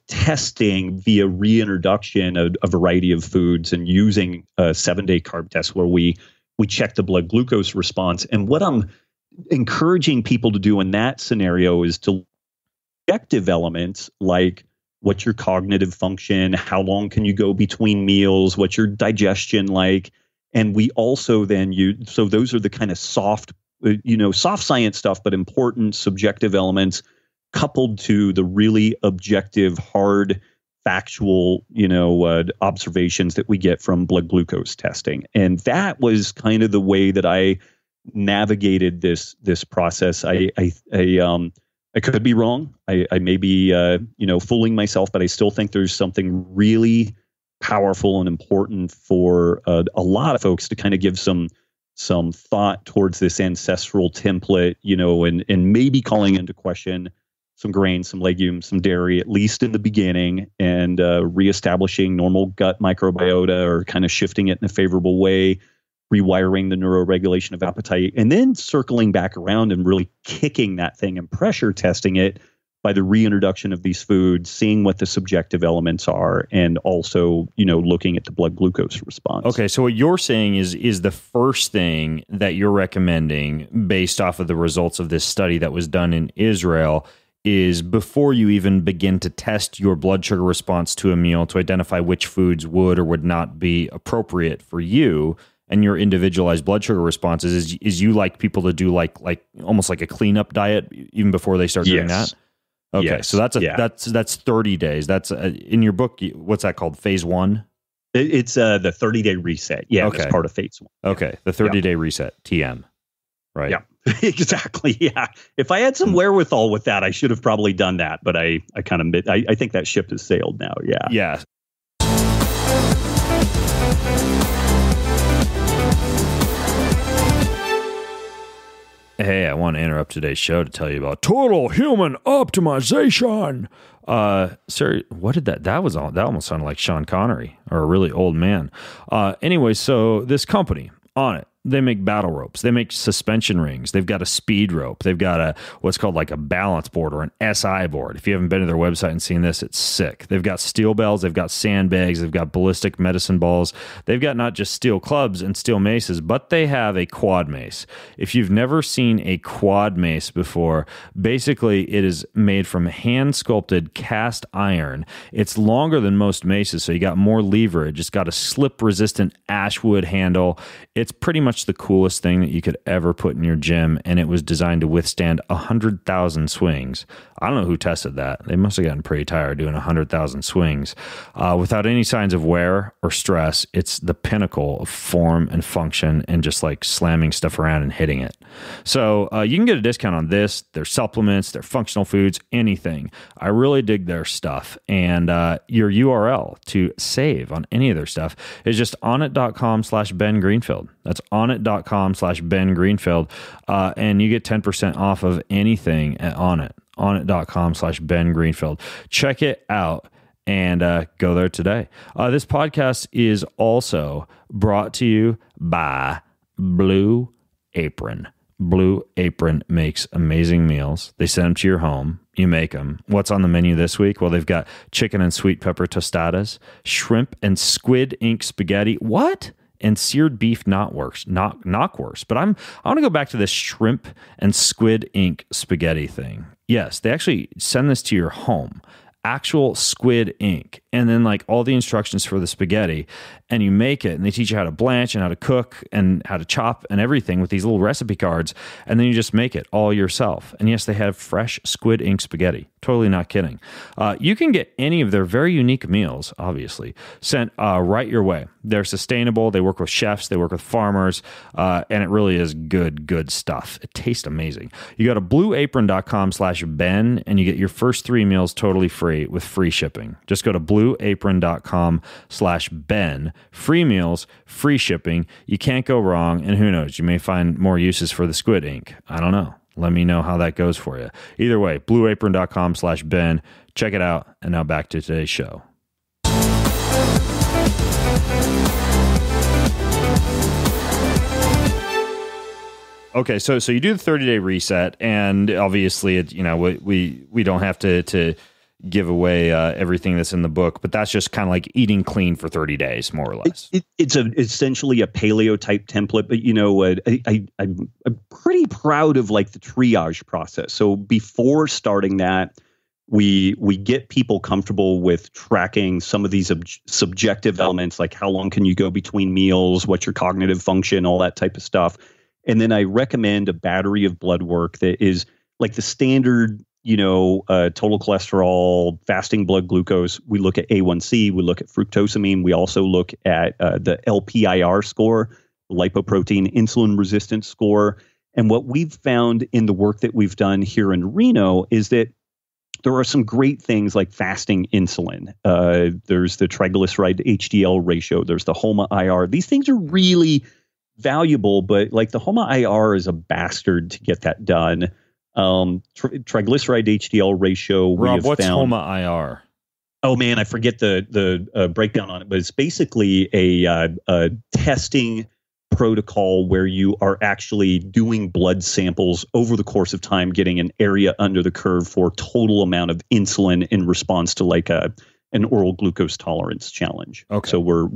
testing via reintroduction of a variety of foods and using a 7-day carb test where we check the blood glucose response. And what I'm encouraging people to do in that scenario is to objective elements like, what's your cognitive function? How long can you go between meals? What's your digestion like? And we also then so those are the kind of soft science stuff, but important subjective elements coupled to the really objective, hard, factual, observations that we get from blood glucose testing. And that was kind of the way that I navigated this process. I could be wrong. I may be, fooling myself, but I still think there's something really powerful and important for a lot of folks to kind of give some thought towards this ancestral template, and maybe calling into question some grains, some legumes, some dairy, at least in the beginning, and reestablishing normal gut microbiota or kind of shifting it in a favorable way, rewiring the neuroregulation of appetite, and then circling back around and really kicking that thing and pressure testing it by the reintroduction of these foods, seeing what the subjective elements are, and also, looking at the blood glucose response. Okay, so what you're saying is the first thing that you're recommending based off of the results of this study that was done in Israel is, before you even begin to test your blood sugar response to a meal to identify which foods would or would not be appropriate for you and your individualized blood sugar responses, is you like people to do like almost like a cleanup diet even before they start doing that? Okay, yes. So that's 30 days. That's in your book. What's that called? Phase 1? It's the 30-day reset. Yeah, okay. It's part of phase 1. Okay, the 30-day reset, TM. Right. Yeah, exactly. Yeah. If I had some wherewithal with that, I should have probably done that. But I think that ship has sailed now. Yeah. Yeah. Hey, I want to interrupt today's show to tell you about Total Human Optimization. Sir, what did that almost sounded like Sean Connery or a really old man. Anyway, so this company, On It, they make battle ropes. They make suspension rings. They've got a speed rope. They've got what's called like a balance board or an SI board. If you haven't been to their website and seen this, it's sick. They've got steel bells. They've got sandbags. They've got ballistic medicine balls. They've got not just steel clubs and steel maces, but they have a quad mace. If you've never seen a quad mace before, basically it is made from hand-sculpted cast iron. It's longer than most maces, so you got more leverage. It's got a slip-resistant ashwood handle. It's pretty much the coolest thing that you could ever put in your gym, and it was designed to withstand 100,000 swings. I don't know who tested that. They must have gotten pretty tired doing 100,000 swings. Without any signs of wear or stress, it's the pinnacle of form and function and just like slamming stuff around and hitting it. So you can get a discount on this, their supplements, their functional foods, anything. I really dig their stuff. And your URL to save on any of their stuff is just onit.com/Ben Greenfield. That's onit.com/Ben Greenfield. And you get 10% off of anything at Onnit. Onnit.com/Ben Greenfield. Check it out and go there today. This podcast is also brought to you by Blue Apron. Blue Apron makes amazing meals. They send them to your home. You make them. What's on the menu this week? Well, they've got chicken and sweet pepper tostadas, shrimp and squid ink spaghetti. What? And seared beef knockwurst. But I want to go back to this shrimp and squid ink spaghetti thing. Yes, they actually send this to your home. Actual squid ink. and then like all the instructions for the spaghetti, and you make it, and they teach you how to blanch and how to cook and how to chop and everything with these little recipe cards, and then you just make it all yourself. And yes, they have fresh squid ink spaghetti. Totally not kidding. You can get any of their very unique meals, obviously, sent right your way. They're sustainable. They work with chefs. They work with farmers. And it really is good stuff. It tastes amazing. You go to blueapron.com/Ben and you get your first 3 meals totally free with free shipping. Just go to blueapron.com/Ben. Free meals, free shipping. You can't go wrong. And who knows, you may find more uses for the squid ink. I don't know. Let me know how that goes for you. Either way, blueapron.com/Ben. Check it out. And now back to today's show. Okay, so you do the 30-day reset, and obviously, we don't have to give away everything that's in the book, but that's just kind of like eating clean for 30 days, more or less. It's essentially a paleo type template, but I'm pretty proud of like the triage process. So before starting that, we get people comfortable with tracking some of these subjective elements, like how long can you go between meals, what's your cognitive function, all that type of stuff. And then I recommend a battery of blood work that is like the standard, total cholesterol, fasting blood glucose. We look at A1C, we look at fructosamine. We also look at the LPIR score, lipoprotein insulin resistance score. And what we've found in the work that we've done here in Reno is that there are some great things like fasting insulin. There's the triglyceride HDL ratio. There's the HOMA-IR. These things are really valuable, but like the HOMA-IR is a bastard to get that done. Triglyceride HDL ratio. Rob, what's HOMA-IR? Oh man, I forget the breakdown on it, but it's basically a testing protocol where you are actually doing blood samples over the course of time, getting an area under the curve for total amount of insulin in response to like an oral glucose tolerance challenge. Okay. So we're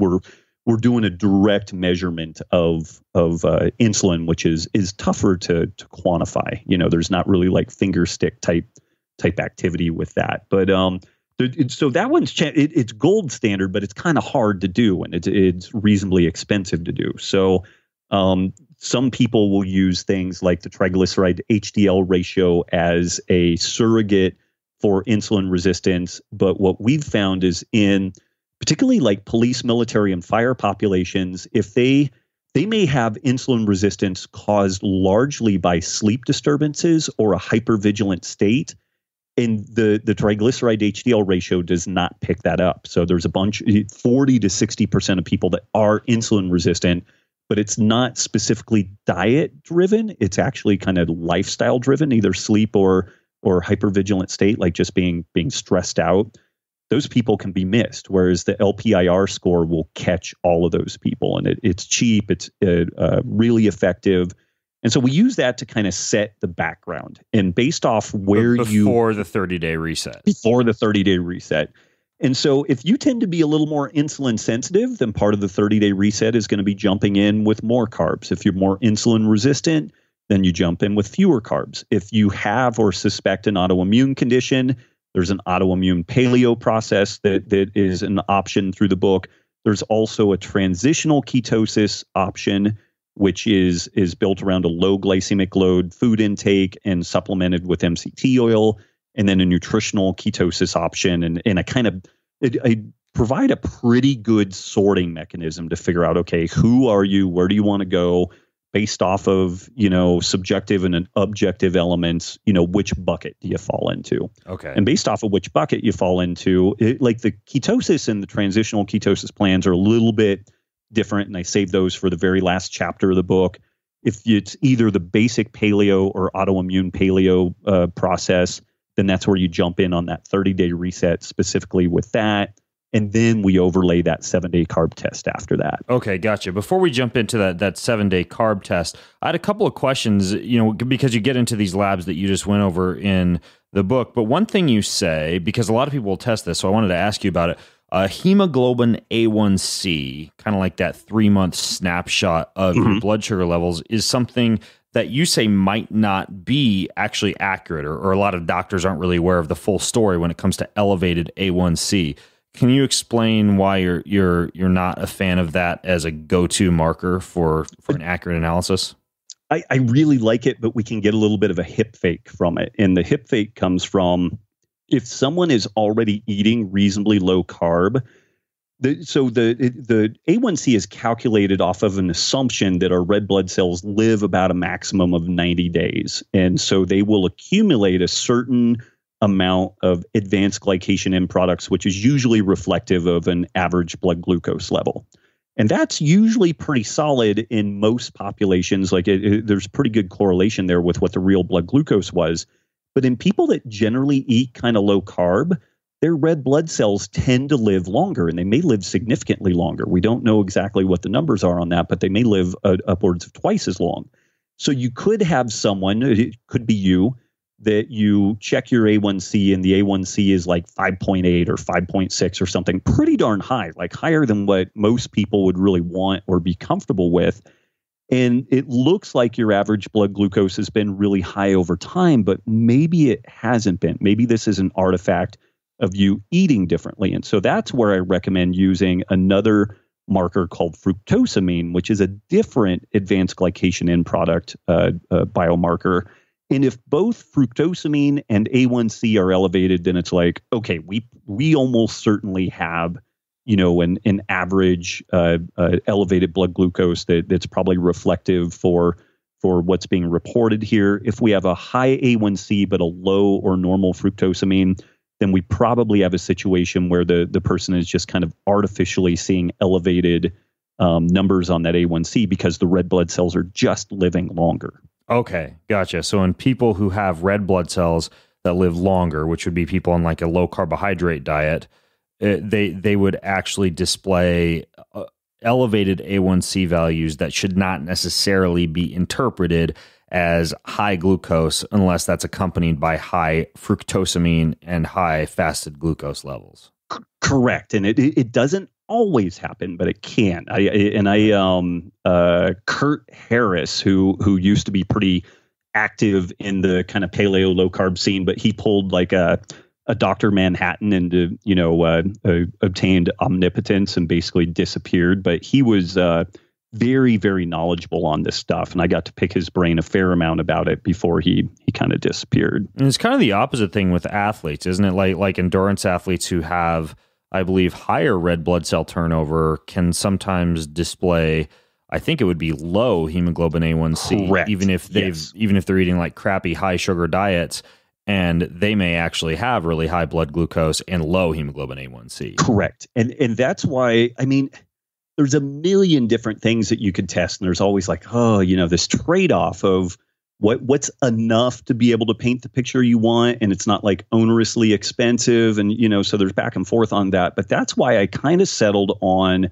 doing a direct measurement of insulin, which is tougher to quantify. There's not really like finger stick type activity with that. But so that one's it's gold standard, but it's kind of hard to do, and it's reasonably expensive to do. So some people will use things like the triglyceride HDL ratio as a surrogate for insulin resistance. But what we've found is in particularly like police, military, and fire populations, if they may have insulin resistance caused largely by sleep disturbances or a hypervigilant state, and the triglyceride HDL ratio does not pick that up. So there's 40 to 60% of people that are insulin resistant, but it's not specifically diet driven. It's actually kind of lifestyle driven, either sleep or hypervigilant state, like just being stressed out. Those people can be missed, whereas the LPIR score will catch all of those people. And it's cheap, it's really effective. And so we use that to kind of set the background. And based off before the 30-day reset. Before the 30-day reset. And so if you tend to be a little more insulin sensitive, then part of the 30-day reset is going to be jumping in with more carbs. If you're more insulin resistant, then you jump in with fewer carbs. If you have or suspect an autoimmune condition, there's an autoimmune paleo process that is an option through the book. There's also a transitional ketosis option, which is built around a low glycemic load food intake and supplemented with MCT oil, and then a nutritional ketosis option. And I provide a pretty good sorting mechanism to figure out, okay, who are you? Where do you want to go? Based off of, subjective and objective elements, which bucket do you fall into? Okay. And based off of which bucket you fall into, like the ketosis and the transitional ketosis plans are a little bit different, and I save those for the very last chapter of the book. If it's either the basic paleo or autoimmune paleo process, then that's where you jump in on that 30-day reset specifically with that. And then we overlay that 7-day carb test after that. Okay, gotcha. Before we jump into that 7-day carb test, I had a couple of questions, because you get into these labs that you just went over in the book. But one thing you say, because a lot of people will test this, so I wanted to ask you about it. Hemoglobin A1C, kind of like that 3-month snapshot of your blood sugar levels, is something that you say might not be actually accurate, or a lot of doctors aren't really aware of the full story when it comes to elevated A1C. Can you explain why you're not a fan of that as a go-to marker for an accurate analysis? I really like it, but we can get a little bit of a hip fake from it. And the hip fake comes from if someone is already eating reasonably low carb. So the A1C is calculated off of an assumption that our red blood cells live about a maximum of 90 days. And so they will accumulate a certain amount of advanced glycation end products, which is usually reflective of an average blood glucose level. And that's usually pretty solid in most populations. Like there's pretty good correlation there with what the real blood glucose was. But in people that generally eat kind of low carb, their red blood cells tend to live longer, and they may live significantly longer. We don't know exactly what the numbers are on that, but they may live upwards of twice as long. So you could have someone, it could be you, that you check your A1C and the A1C is like 5.8 or 5.6 or something pretty darn high, like higher than what most people would really want or be comfortable with. And it looks like your average blood glucose has been really high over time, but maybe it hasn't been. Maybe this is an artifact of you eating differently. And so that's where I recommend using another marker called fructosamine, which is a different advanced glycation end product biomarker. And if both fructosamine and A1C are elevated, then it's like, okay, we almost certainly have, an average elevated blood glucose that's probably reflective for what's being reported here. If we have a high A1C but a low or normal fructosamine, then we probably have a situation where the person is just kind of artificially seeing elevated numbers on that A1C because the red blood cells are just living longer. Okay, gotcha. So in people who have red blood cells that live longer, which would be people on like a low carbohydrate diet, they would actually display elevated A1C values that should not necessarily be interpreted as high glucose unless that's accompanied by high fructosamine and high fasted glucose levels. Correct. And it doesn't always happen, but it can. Kurt Harris, who used to be pretty active in the kind of paleo low carb scene, but he pulled like a Dr. Manhattan and obtained omnipotence and basically disappeared. But he was very, very knowledgeable on this stuff. And I got to pick his brain a fair amount about it before he kind of disappeared. And it's kind of the opposite thing with athletes, isn't it? Like endurance athletes who have, I believe, higher red blood cell turnover can sometimes display, I think it would be low hemoglobin A1C. Correct. Even if they're eating like crappy high sugar diets, and they may actually have really high blood glucose and low hemoglobin A1C. Correct. And that's why, there's a million different things that you could test. And there's always like, this trade-off of what's enough to be able to paint the picture you want. And it's not like onerously expensive. And, so there's back and forth on that. But that's why I kind of settled on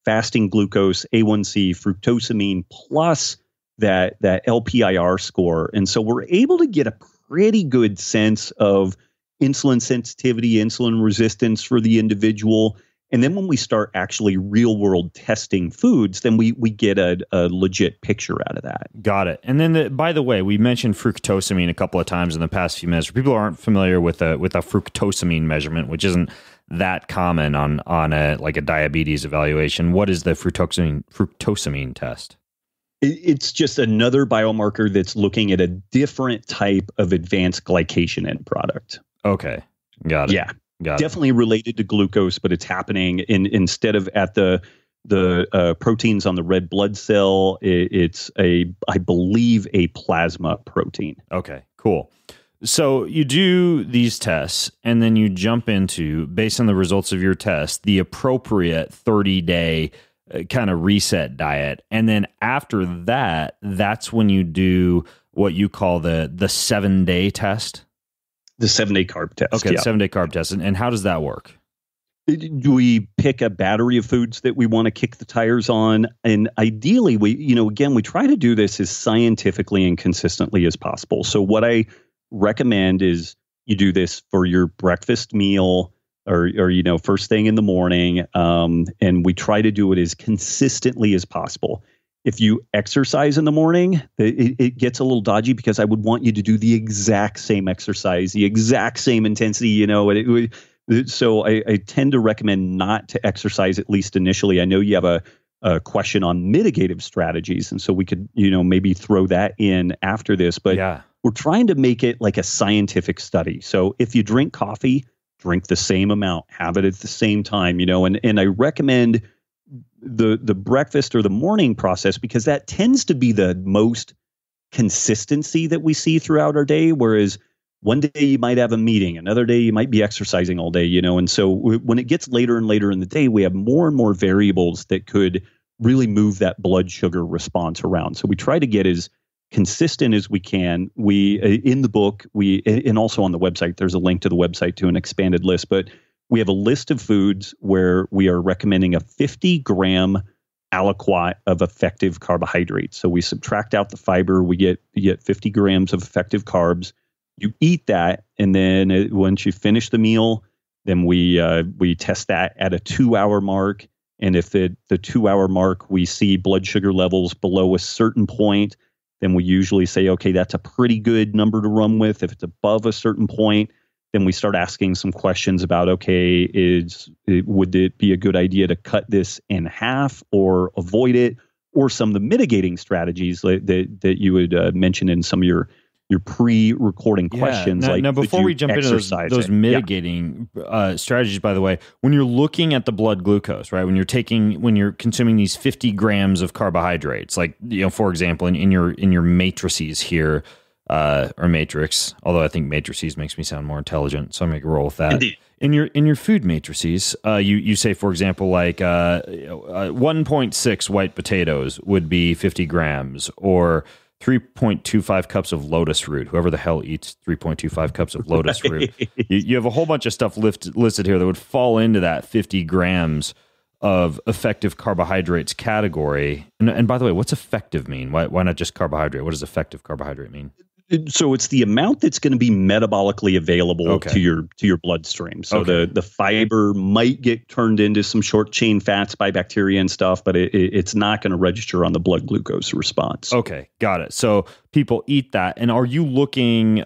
fasting glucose, A1C, fructosamine, plus that LPIR score. And so we're able to get a pretty good sense of insulin sensitivity, insulin resistance for the individual. And then when we start actually real world testing foods, then we get a legit picture out of that. Got it. And then, by the way, we mentioned fructosamine a couple of times in the past few minutes. For people who aren't familiar with a fructosamine measurement, which isn't that common on a diabetes evaluation, what is the fructosamine test? It's just another biomarker that's looking at a different type of advanced glycation end product. Okay. Got it. Yeah. Definitely related to glucose, but it's happening instead of at the proteins on the red blood cell. It's I believe a plasma protein. Okay, cool. So you do these tests, and then you jump into, based on the results of your test, the appropriate 30-day kind of reset diet, and then after that, that's when you do what you call the 7-day test. The 7-day carb test. Okay, yeah. The 7-day carb test. And how does that work? We pick a battery of foods that we want to kick the tires on. And ideally, we try to do this as scientifically and consistently as possible. So what I recommend is you do this for your breakfast meal or first thing in the morning. And we try to do it as consistently as possible. If you exercise in the morning, it gets a little dodgy because I would want you to do the exact same exercise, the exact same intensity. So I tend to recommend not to exercise, at least initially. I know you have a question on mitigative strategies, and so we could, maybe throw that in after this. But we're trying to make it like a scientific study. So if you drink coffee, drink the same amount, have it at the same time, and I recommend the breakfast or the morning process because that tends to be the most consistency that we see throughout our day. Whereas one day you might have a meeting, another day you might be exercising all day, and so when it gets later and later in the day, we have more and more variables that could really move that blood sugar response around. So we try to get as consistent as we can. We, in the book, and also on the website, there's a link to the website to an expanded list, but we have a list of foods where we are recommending a 50-gram aliquot of effective carbohydrates. So we subtract out the fiber, we get 50 grams of effective carbs. You eat that, and then once you finish the meal, then we test that at a 2-hour mark. And if the 2-hour mark we see blood sugar levels below a certain point, then we usually say, okay, that's a pretty good number to run with. If it's above a certain point, then we start asking some questions about, okay, would it be a good idea to cut this in half or avoid it, or some of the mitigating strategies that you would mention in some of your pre-recording questions. Now, before we jump into those mitigating strategies, by the way, when you're looking at the blood glucose, right? When you're consuming these 50 grams of carbohydrates, like, for example, in your matrices here, or matrix, although I think matrices makes me sound more intelligent, so I'm going to roll with that. Indeed. In your food matrices, you say, for example, like 1.6 white potatoes would be 50 grams, or 3.25 cups of lotus root. Whoever the hell eats 3.25 cups of lotus root. You have a whole bunch of stuff listed here that would fall into that 50 grams of effective carbohydrates category. And by the way, what's effective mean? Why not just carbohydrate? What does effective carbohydrate mean? So it's the amount that's going to be metabolically available to your bloodstream. So the fiber might get turned into some short chain fats by bacteria and stuff, but it's not going to register on the blood glucose response. Okay, got it. So people eat that. And are you looking,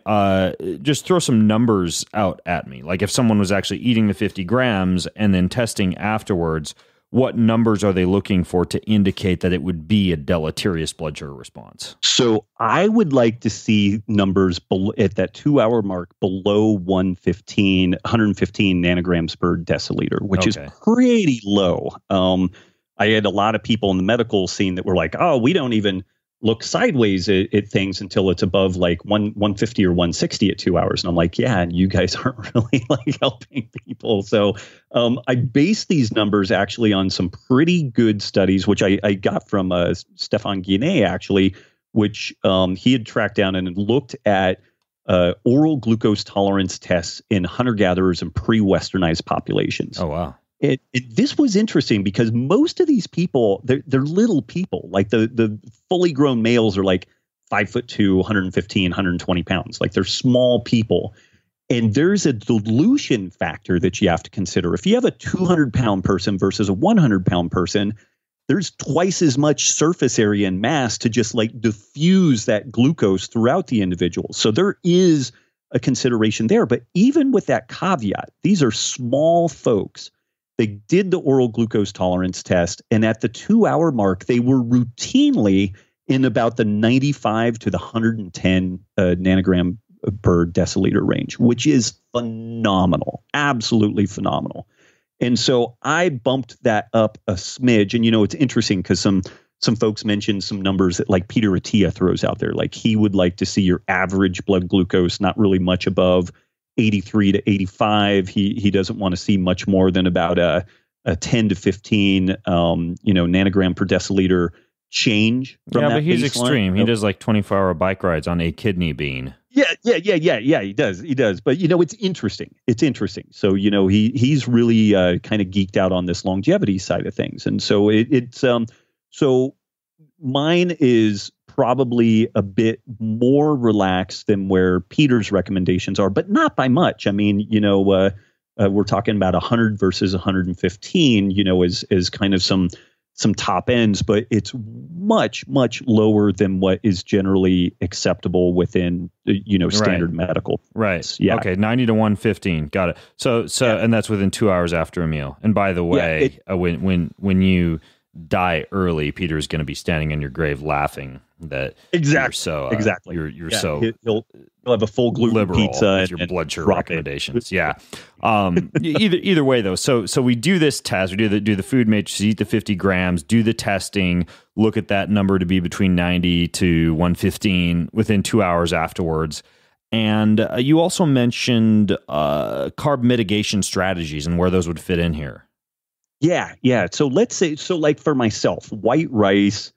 just throw some numbers out at me. Like if someone was actually eating the 50 grams and then testing afterwards, what numbers are they looking for to indicate that it would be a deleterious blood sugar response? So I would like to see numbers at that 2-hour mark below 115 nanograms per deciliter, which is pretty low. I had a lot of people in the medical scene that were like, oh, we don't even look sideways at things until it's above like 150 or 160 at 2 hours. And I'm like, yeah, and you guys aren't really like helping people. So I based these numbers actually on some pretty good studies, which I got from Stefan Guinet, actually, which he had tracked down and looked at oral glucose tolerance tests in hunter-gatherers and pre-westernized populations. Oh, wow. This was interesting because most of these people, they're little people. Like the fully grown males are like 5'2", 115, 120 pounds. Like they're small people. And there's a dilution factor that you have to consider. If you have a 200-pound person versus a 100-pound person, there's twice as much surface area and mass to just like diffuse that glucose throughout the individual. So there is a consideration there. But even with that caveat, these are small folks. They did the oral glucose tolerance test, and at the 2-hour mark, they were routinely in about the 95 to the 110 nanogram per deciliter range, which is phenomenal, absolutely phenomenal. And so I bumped that up a smidge. And, it's interesting because some folks mentioned some numbers that like Peter Attia throws out there. Like he would like to see your average blood glucose not really much above 83 to 85. He doesn't want to see much more than about a 10 to 15 nanogram per deciliter change from that but he's baseline. Extreme. He does like 24-hour bike rides on a kidney bean. Yeah, he does. But it's interesting. So he's really kind of geeked out on this longevity side of things. And so so mine is probably a bit more relaxed than where Peter's recommendations are, but not by much. I mean, we're talking about 100 versus 115, is kind of some some top ends, but it's much, much lower than what is generally acceptable within, standard medical. Right. Yeah. Okay. 90 to 115. Got it. So, and that's within 2 hours after a meal. And by the way, when you die early, Peter's going to be standing in your grave laughing that you're so he'll have a full gluten liberal pizza with your blood sugar recommendations. Yeah. Either way though. So we do this test. We do the food matrix, eat the 50 grams, do the testing, look at that number to be between 90 to 115 within 2 hours afterwards. And you also mentioned carb mitigation strategies and where those would fit in here. Yeah. So let's say, like for myself, white rice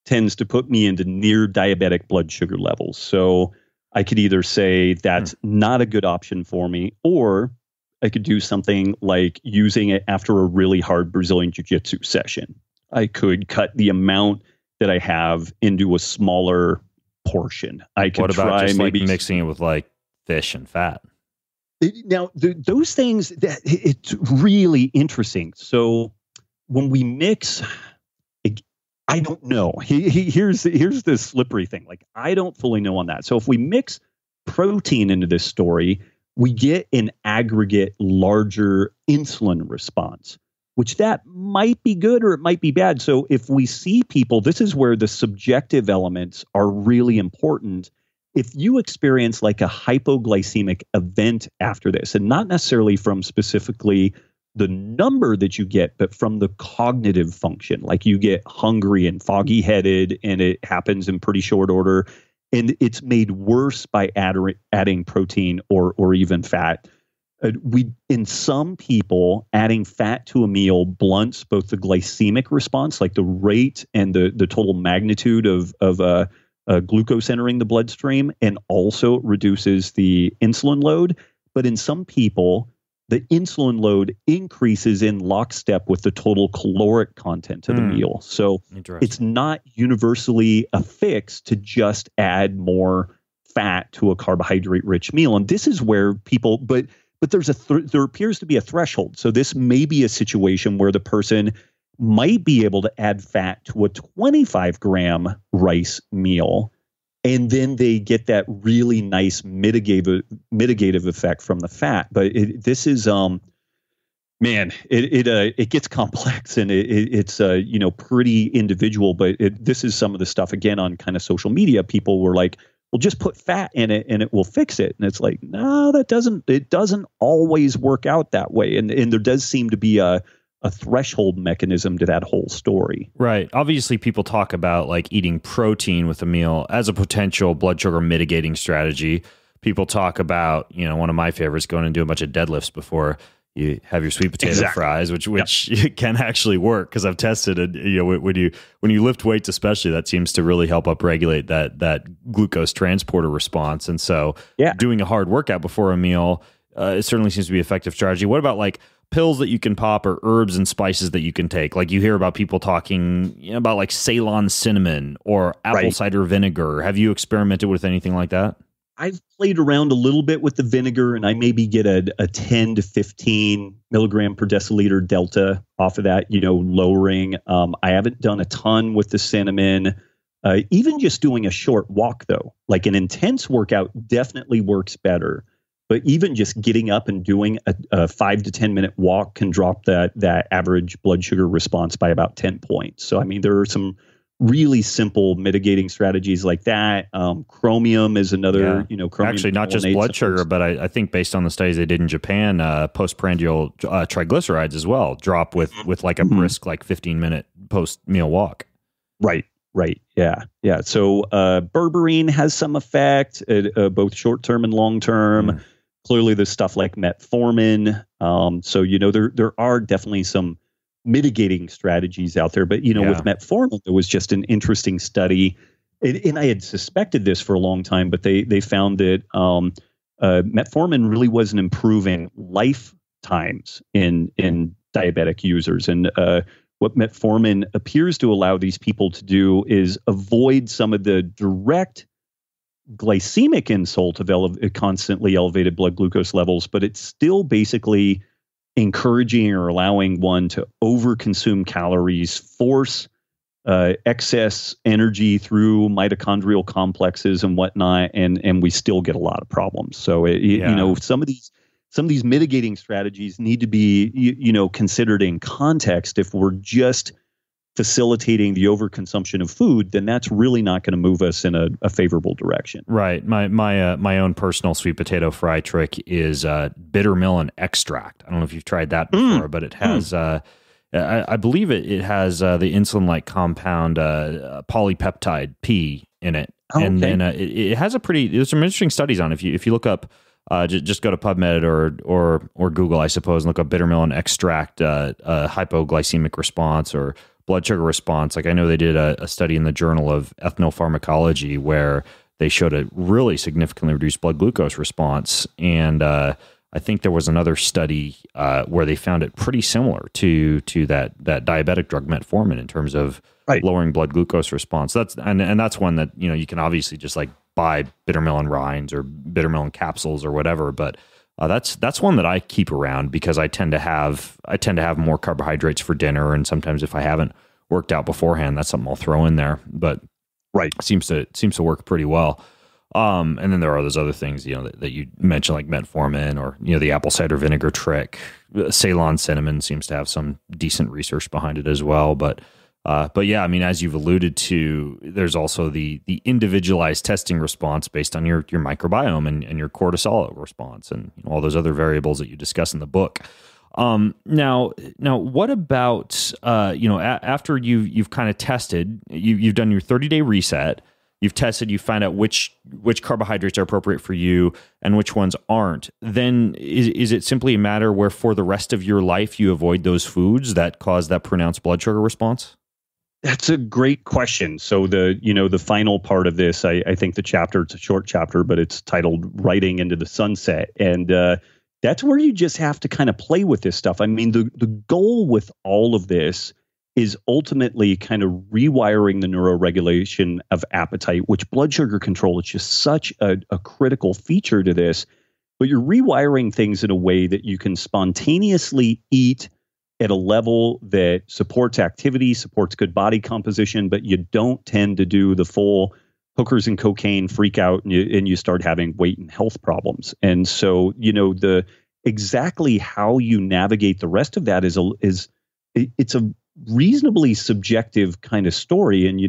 tends to put me into near diabetic blood sugar levels. So I could either say that's not a good option for me, or I could do something like using it after a really hard Brazilian Jiu-Jitsu session. I could cut the amount that I have into a smaller portion. I could try just maybe mixing it with like fish and fat. Now, those things, it's really interesting. So when we mix, I don't know. Here's the slippery thing. Like, I don't fully know on that. So if we mix protein into this story, we get an aggregate larger insulin response, which that might be good or it might be bad. So if we see people, this is where the subjective elements are really important. If you experience like a hypoglycemic event after this, and not necessarily from specifically the number that you get, but from the cognitive function, like you get hungry and foggy headed, and it happens in pretty short order, and it's made worse by adding protein or even fat. In some people, adding fat to a meal blunts both the glycemic response, like the rate and the total magnitude of glucose entering the bloodstream, and also reduces the insulin load. But in some people, the insulin load increases in lockstep with the total caloric content of the meal. So it's not universally a fix to just add more fat to a carbohydrate-rich meal. And this is where people, but there appears to be a threshold. So this may be a situation where the person might be able to add fat to a 25-gram rice meal, and then they get that really nice mitigative effect from the fat. But this is, it gets complex, and it's pretty individual. But this is some of the stuff, again, on kind of social media. People were like, well, just put fat in it and it will fix it. And it's like, no, it doesn't always work out that way. And there does seem to be a threshold mechanism to that whole story. Right. Obviously, people talk about like eating protein with a meal as a potential blood sugar mitigating strategy. People talk about, one of my favorites, going and do a bunch of deadlifts before you have your sweet potato fries, which can actually work, because I've tested it. When you lift weights, especially, that seems to really help upregulate that glucose transporter response. And so doing a hard workout before a meal, it certainly seems to be an effective strategy. What about like pills that you can pop or herbs and spices that you can take? Like, you hear about people talking about like Ceylon cinnamon or apple cider vinegar. Have you experimented with anything like that? I've played around a little bit with the vinegar, and I maybe get a 10 to 15 milligram per deciliter delta off of that, lowering. I haven't done a ton with the cinnamon. Even just doing a short walk, though, like an intense workout definitely works better. But even just getting up and doing a 5 to 10 minute walk can drop that average blood sugar response by about 10 points. So, I mean, there are some really simple mitigating strategies like that. Chromium is another, chromium. Actually, not just blood sugar, but I think based on the studies they did in Japan, postprandial triglycerides as well drop with like a brisk, like 15-minute post-meal walk. Right. Yeah. So berberine has some effect, both short-term and long-term. Clearly, there's stuff like metformin. So, there are definitely some mitigating strategies out there. But, with metformin, there was just an interesting study. And I had suspected this for a long time, but they found that metformin really wasn't improving lifetimes in diabetic users. And what metformin appears to allow these people to do is avoid some of the direct glycemic insult of constantly elevated blood glucose levels, but it still basically encouraging or allowing one to overconsume calories, force excess energy through mitochondrial complexes and whatnot, and we still get a lot of problems. So some of these mitigating strategies need to be considered in context. If we're just facilitating the overconsumption of food, then that's really not going to move us in a favorable direction. Right. My own personal sweet potato fry trick is bitter melon extract. I don't know if you've tried that before, but it has I believe it has the insulin-like compound polypeptide P in it, and then it has there's some interesting studies on it. If you look up, just go to PubMed or Google, I suppose, and look up bitter melon extract hypoglycemic response or blood sugar response. Like I know they did a study in the Journal of Ethnopharmacology where they showed a really significantly reduced blood glucose response, and I think there was another study where they found it pretty similar to that diabetic drug metformin in terms of lowering blood glucose response. That's one that you can obviously just like buy bitter melon rinds or bitter melon capsules or whatever, but that's one that I keep around because I tend to have more carbohydrates for dinner, and sometimes if I haven't worked out beforehand, that's something I'll throw in there. But it seems to work pretty well. And then there are those other things, that you mentioned, like metformin or, the apple cider vinegar trick. Ceylon cinnamon seems to have some decent research behind it as well. But yeah, I mean, as you've alluded to, there's also the individualized testing response based on your microbiome and your cortisol response and all those other variables that you discuss in the book. Now, what about, after you've kind of tested, you've done your 30-day reset, you've tested, you find out which carbohydrates are appropriate for you and which ones aren't, then is it simply a matter where for the rest of your life you avoid those foods that cause that pronounced blood sugar response? That's a great question. So the final part of this, I think the chapter, it's a short chapter, but it's titled Writing into the Sunset. And that's where you just have to kind of play with this stuff. I mean, the goal with all of this is ultimately kind of rewiring the neuroregulation of appetite, which blood sugar control is just such a critical feature to this. But you're rewiring things in a way that you can spontaneously eat at a level that supports activity, supports good body composition, but you don't tend to do the full hookers and cocaine freak out and you start having weight and health problems. And so, the exactly how you navigate the rest of that it's a reasonably subjective kind of story. And,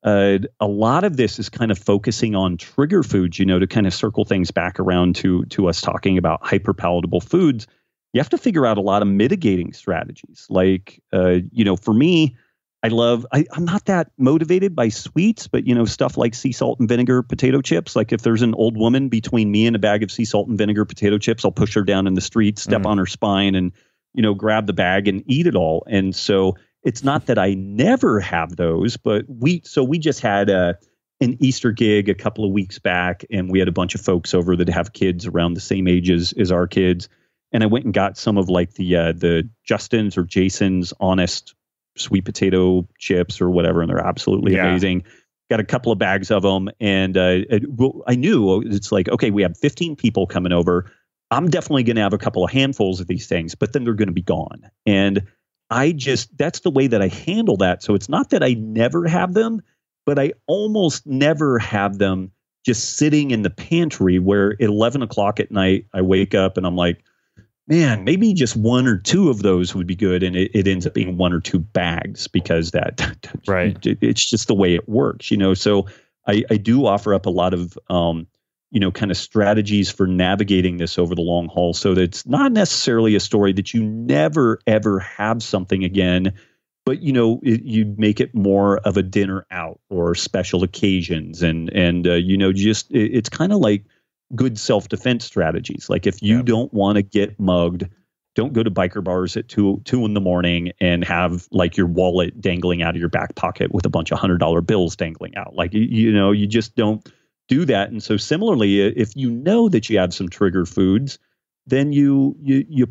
a lot of this is kind of focusing on trigger foods, to kind of circle things back around to us talking about hyperpalatable foods. You have to figure out a lot of mitigating strategies. Like, for me, I'm not that motivated by sweets, but, stuff like sea salt and vinegar potato chips. Like if there's an old woman between me and a bag of sea salt and vinegar potato chips, I'll push her down in the street, step on her spine and, grab the bag and eat it all. And so it's not that I never have those, but we just had an Easter gig a couple of weeks back, and we had a bunch of folks over that have kids around the same age as our kids. And I went and got some of like the Justin's or Jason's Honest sweet potato chips or whatever, and they're absolutely amazing. Got a couple of bags of them, and I knew it's like, okay, we have 15 people coming over. I'm definitely going to have a couple of handfuls of these things, but then they're going to be gone. And that's the way that I handle that. So it's not that I never have them, but I almost never have them just sitting in the pantry where at 11 o'clock at night, I wake up and I'm like, man, maybe just one or two of those would be good. And it ends up being one or two bags because it's just the way it works, So I do offer up a lot of, kind of strategies for navigating this over the long haul. So that it's not necessarily a story that you never, ever have something again, but, you make it more of a dinner out or special occasions. And it's kind of like good self-defense strategies. Like if you don't want to get mugged, don't go to biker bars at 2 in the morning and have like your wallet dangling out of your back pocket with a bunch of $100 bills dangling out. Like, you just don't do that. And so similarly, if you know that you have some trigger foods, then you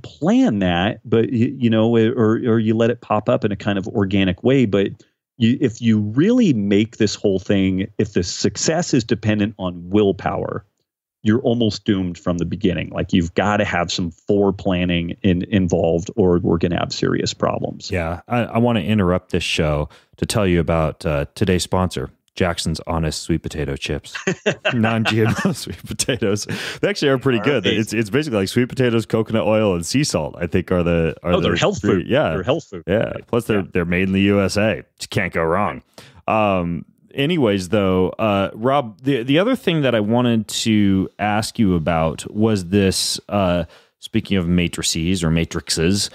plan that, but or you let it pop up in a kind of organic way. But if you really make this whole thing, if the success is dependent on willpower, you're almost doomed from the beginning. Like you've got to have some foreplanning involved, or we're going to have serious problems. Yeah, I want to interrupt this show to tell you about today's sponsor, Jackson's Honest Sweet Potato Chips. Non-GMO sweet potatoes. They actually are pretty good. It's basically like sweet potatoes, coconut oil, and sea salt, I think are the they're health food. Yeah. They're health food. Yeah. Right. Plus they're made in the USA. Just can't go wrong. Anyways, though, Rob, the other thing that I wanted to ask you about was this, speaking of matrices or matrices,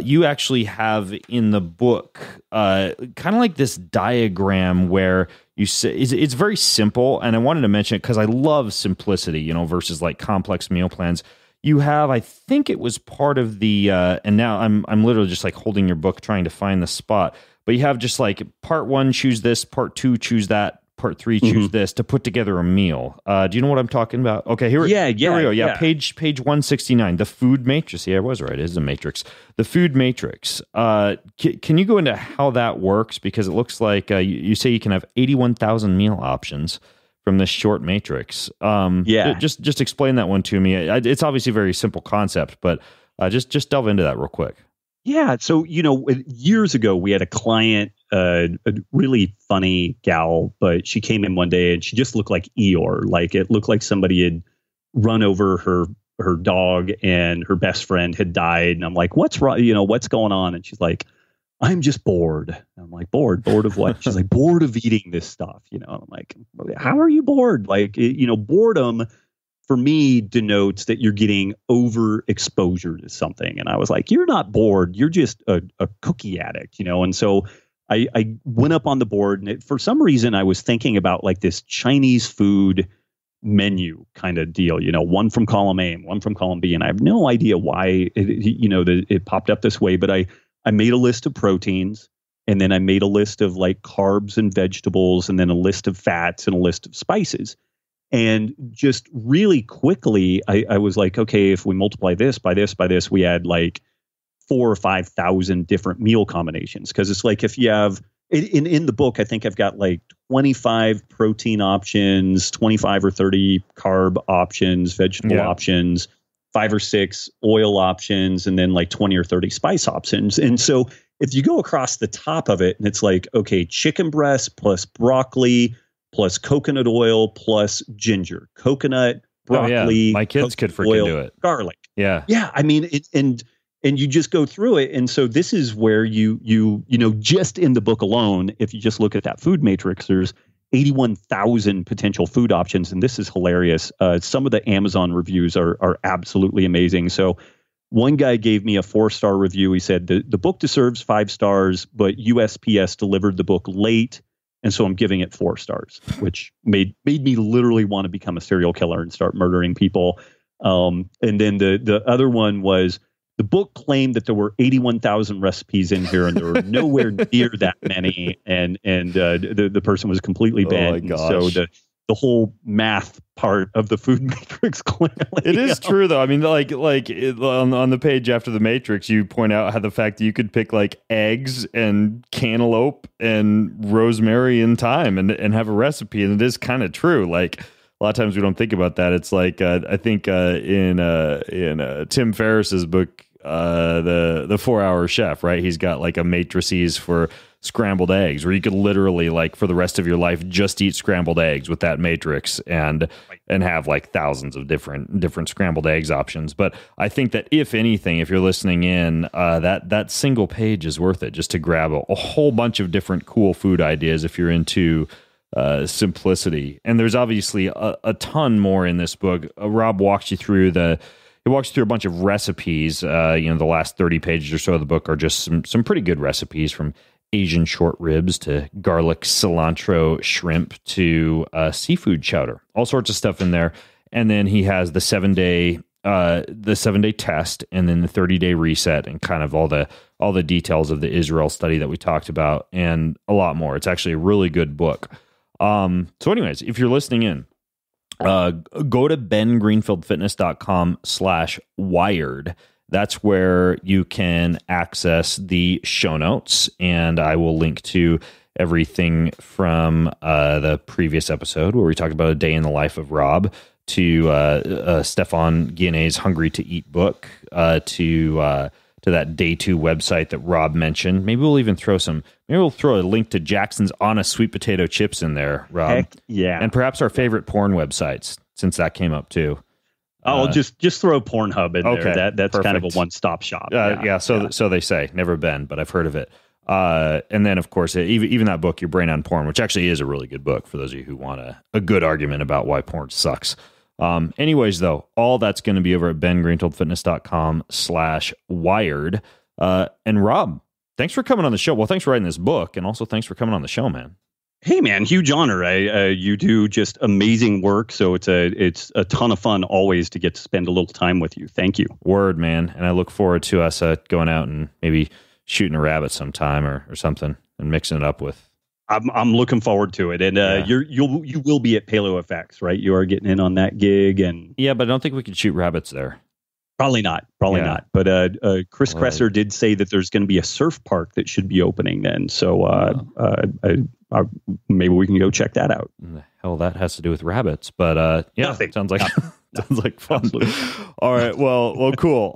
you actually have in the book kind of like this diagram where you say it's very simple. And I wanted to mention it because I love simplicity, versus like complex meal plans. You have, I think it was part of the, and now I'm literally just like holding your book trying to find the spot. But you have just like part 1, choose this, part 2, choose that, part 3, choose this to put together a meal. Do you know what I'm talking about? Okay, here we go. Yeah, page 169, the food matrix. Yeah, I was right. It is a matrix. The food matrix. Can you go into how that works? Because it looks like you say you can have 81,000 meal options from this short matrix. Just explain that one to me. It's obviously a very simple concept, but just delve into that real quick. Yeah. So, years ago, we had a client, a really funny gal, but she came in one day and she just looked like Eeyore. Like it looked like somebody had run over her dog and her best friend had died. And I'm like, what's wrong? What's going on? And she's like, I'm just bored. And I'm like, bored of what? She's like, bored of eating this stuff. I'm like, how are you bored? Like, boredom for me denotes that you're getting overexposure to something. And I was like, you're not bored. You're just a cookie addict, And so I went up on the board, and for some reason I was thinking about like this Chinese food menu kind of deal, one from column A and one from column B. And I have no idea why it popped up this way, but I made a list of proteins, and then I made a list of like carbs and vegetables, and then a list of fats and a list of spices. And just really quickly, I was like, okay, if we multiply this by this by this, we had like 4,000 or 5,000 different meal combinations. Because it's like if you have in the book, I think I've got like 25 protein options, 25 or 30 carb options, vegetable options, 5 or 6 oil options, and then like 20 or 30 spice options. And so if you go across the top of it, and it's like, okay, chicken breast plus broccoli plus coconut oil plus ginger, coconut, broccoli. My kids could freaking do it. Garlic. Yeah. Yeah. I mean, and you just go through it. And so this is where you just in the book alone, if you just look at that food matrix, there's 81,000 potential food options. And this is hilarious. Some of the Amazon reviews are absolutely amazing. So one guy gave me a 4-star review. He said the book deserves 5 stars, but USPS delivered the book late. And so I'm giving it 4 stars, which made me literally want to become a serial killer and start murdering people. And then the other one was the book claimed that there were 81,000 recipes in here, and there were nowhere near that many. And the person was completely banned. Oh my gosh. So the whole math part of the food matrix clearly. It is true, though. I mean, on the page after the matrix, you point out how the fact that you could pick like eggs and cantaloupe and rosemary and thyme and have a recipe. And it is kind of true. Like a lot of times we don't think about that. It's like, I think in Tim Ferriss's book, the 4-Hour Chef, right? He's got like a matrices for scrambled eggs, where you could literally like for the rest of your life just eat scrambled eggs with that matrix and have like thousands of different scrambled eggs options. But I think that if anything, if you're listening in, that single page is worth it just to grab a whole bunch of different cool food ideas if you're into simplicity. And there's obviously a ton more in this book. Robb walks you through a bunch of recipes. The last 30 pages or so of the book are just some pretty good recipes, from Asian short ribs to garlic cilantro shrimp to seafood chowder, all sorts of stuff in there. And then he has the 7-day test, and then the 30-day reset, and kind of all the details of the Israel study that we talked about, and a lot more. It's actually a really good book. So anyways, if you're listening in, go to bengreenfieldfitness.com/wired. That's where you can access the show notes, and I will link to everything from the previous episode where we talked about a day in the life of Robb to Stefan Guillenet's Hungry to Eat book, to that Day 2 website that Rob mentioned. Maybe we'll even throw a link to Jackson's Honest Sweet Potato Chips in there, Rob. Heck yeah. And perhaps our favorite porn websites, since that came up too. I'll just throw Pornhub in there. That's perfect. kind of a one-stop shop. So they say. Never been, but I've heard of it. And then, of course, even that book, Your Brain on Porn, which actually is a really good book for those of you who want a good argument about why porn sucks. Anyways, though, all that's going to be over at bengreenfieldfitness.com/wired. And Rob, thanks for coming on the show. Well, thanks for writing this book, and also thanks for coming on the show, man. Hey, man, huge honor. You do just amazing work, so it's a ton of fun always to get to spend a little time with you. Thank you. Word, man. And I look forward to us going out and maybe shooting a rabbit sometime or something and mixing it up with. I'm looking forward to it, and you will be at Paleo FX, right? You are getting in on that gig, and yeah, but I don't think we could shoot rabbits there. Probably not. But Chris Kresser did say that there's going to be a surf park that should be opening then. So maybe we can go check that out. What the hell that has to do with rabbits? But nothing. Sounds like sounds like fun. Absolutely. All right. Well, cool.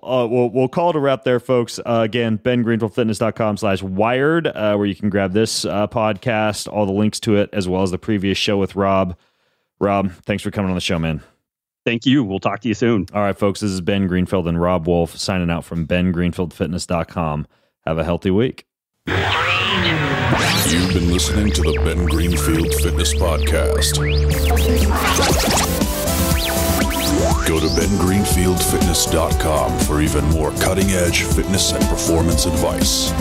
We'll call it a wrap there, folks. Again, bengreenfieldfitness.com/wired, where you can grab this podcast, all the links to it, as well as the previous show with Rob. Rob, thanks for coming on the show, man. Thank you. We'll talk to you soon. All right, folks. This is Ben Greenfield and Robb Wolf signing out from bengreenfieldfitness.com. Have a healthy week. You've been listening to the Ben Greenfield Fitness Podcast. Go to bengreenfieldfitness.com for even more cutting-edge fitness and performance advice.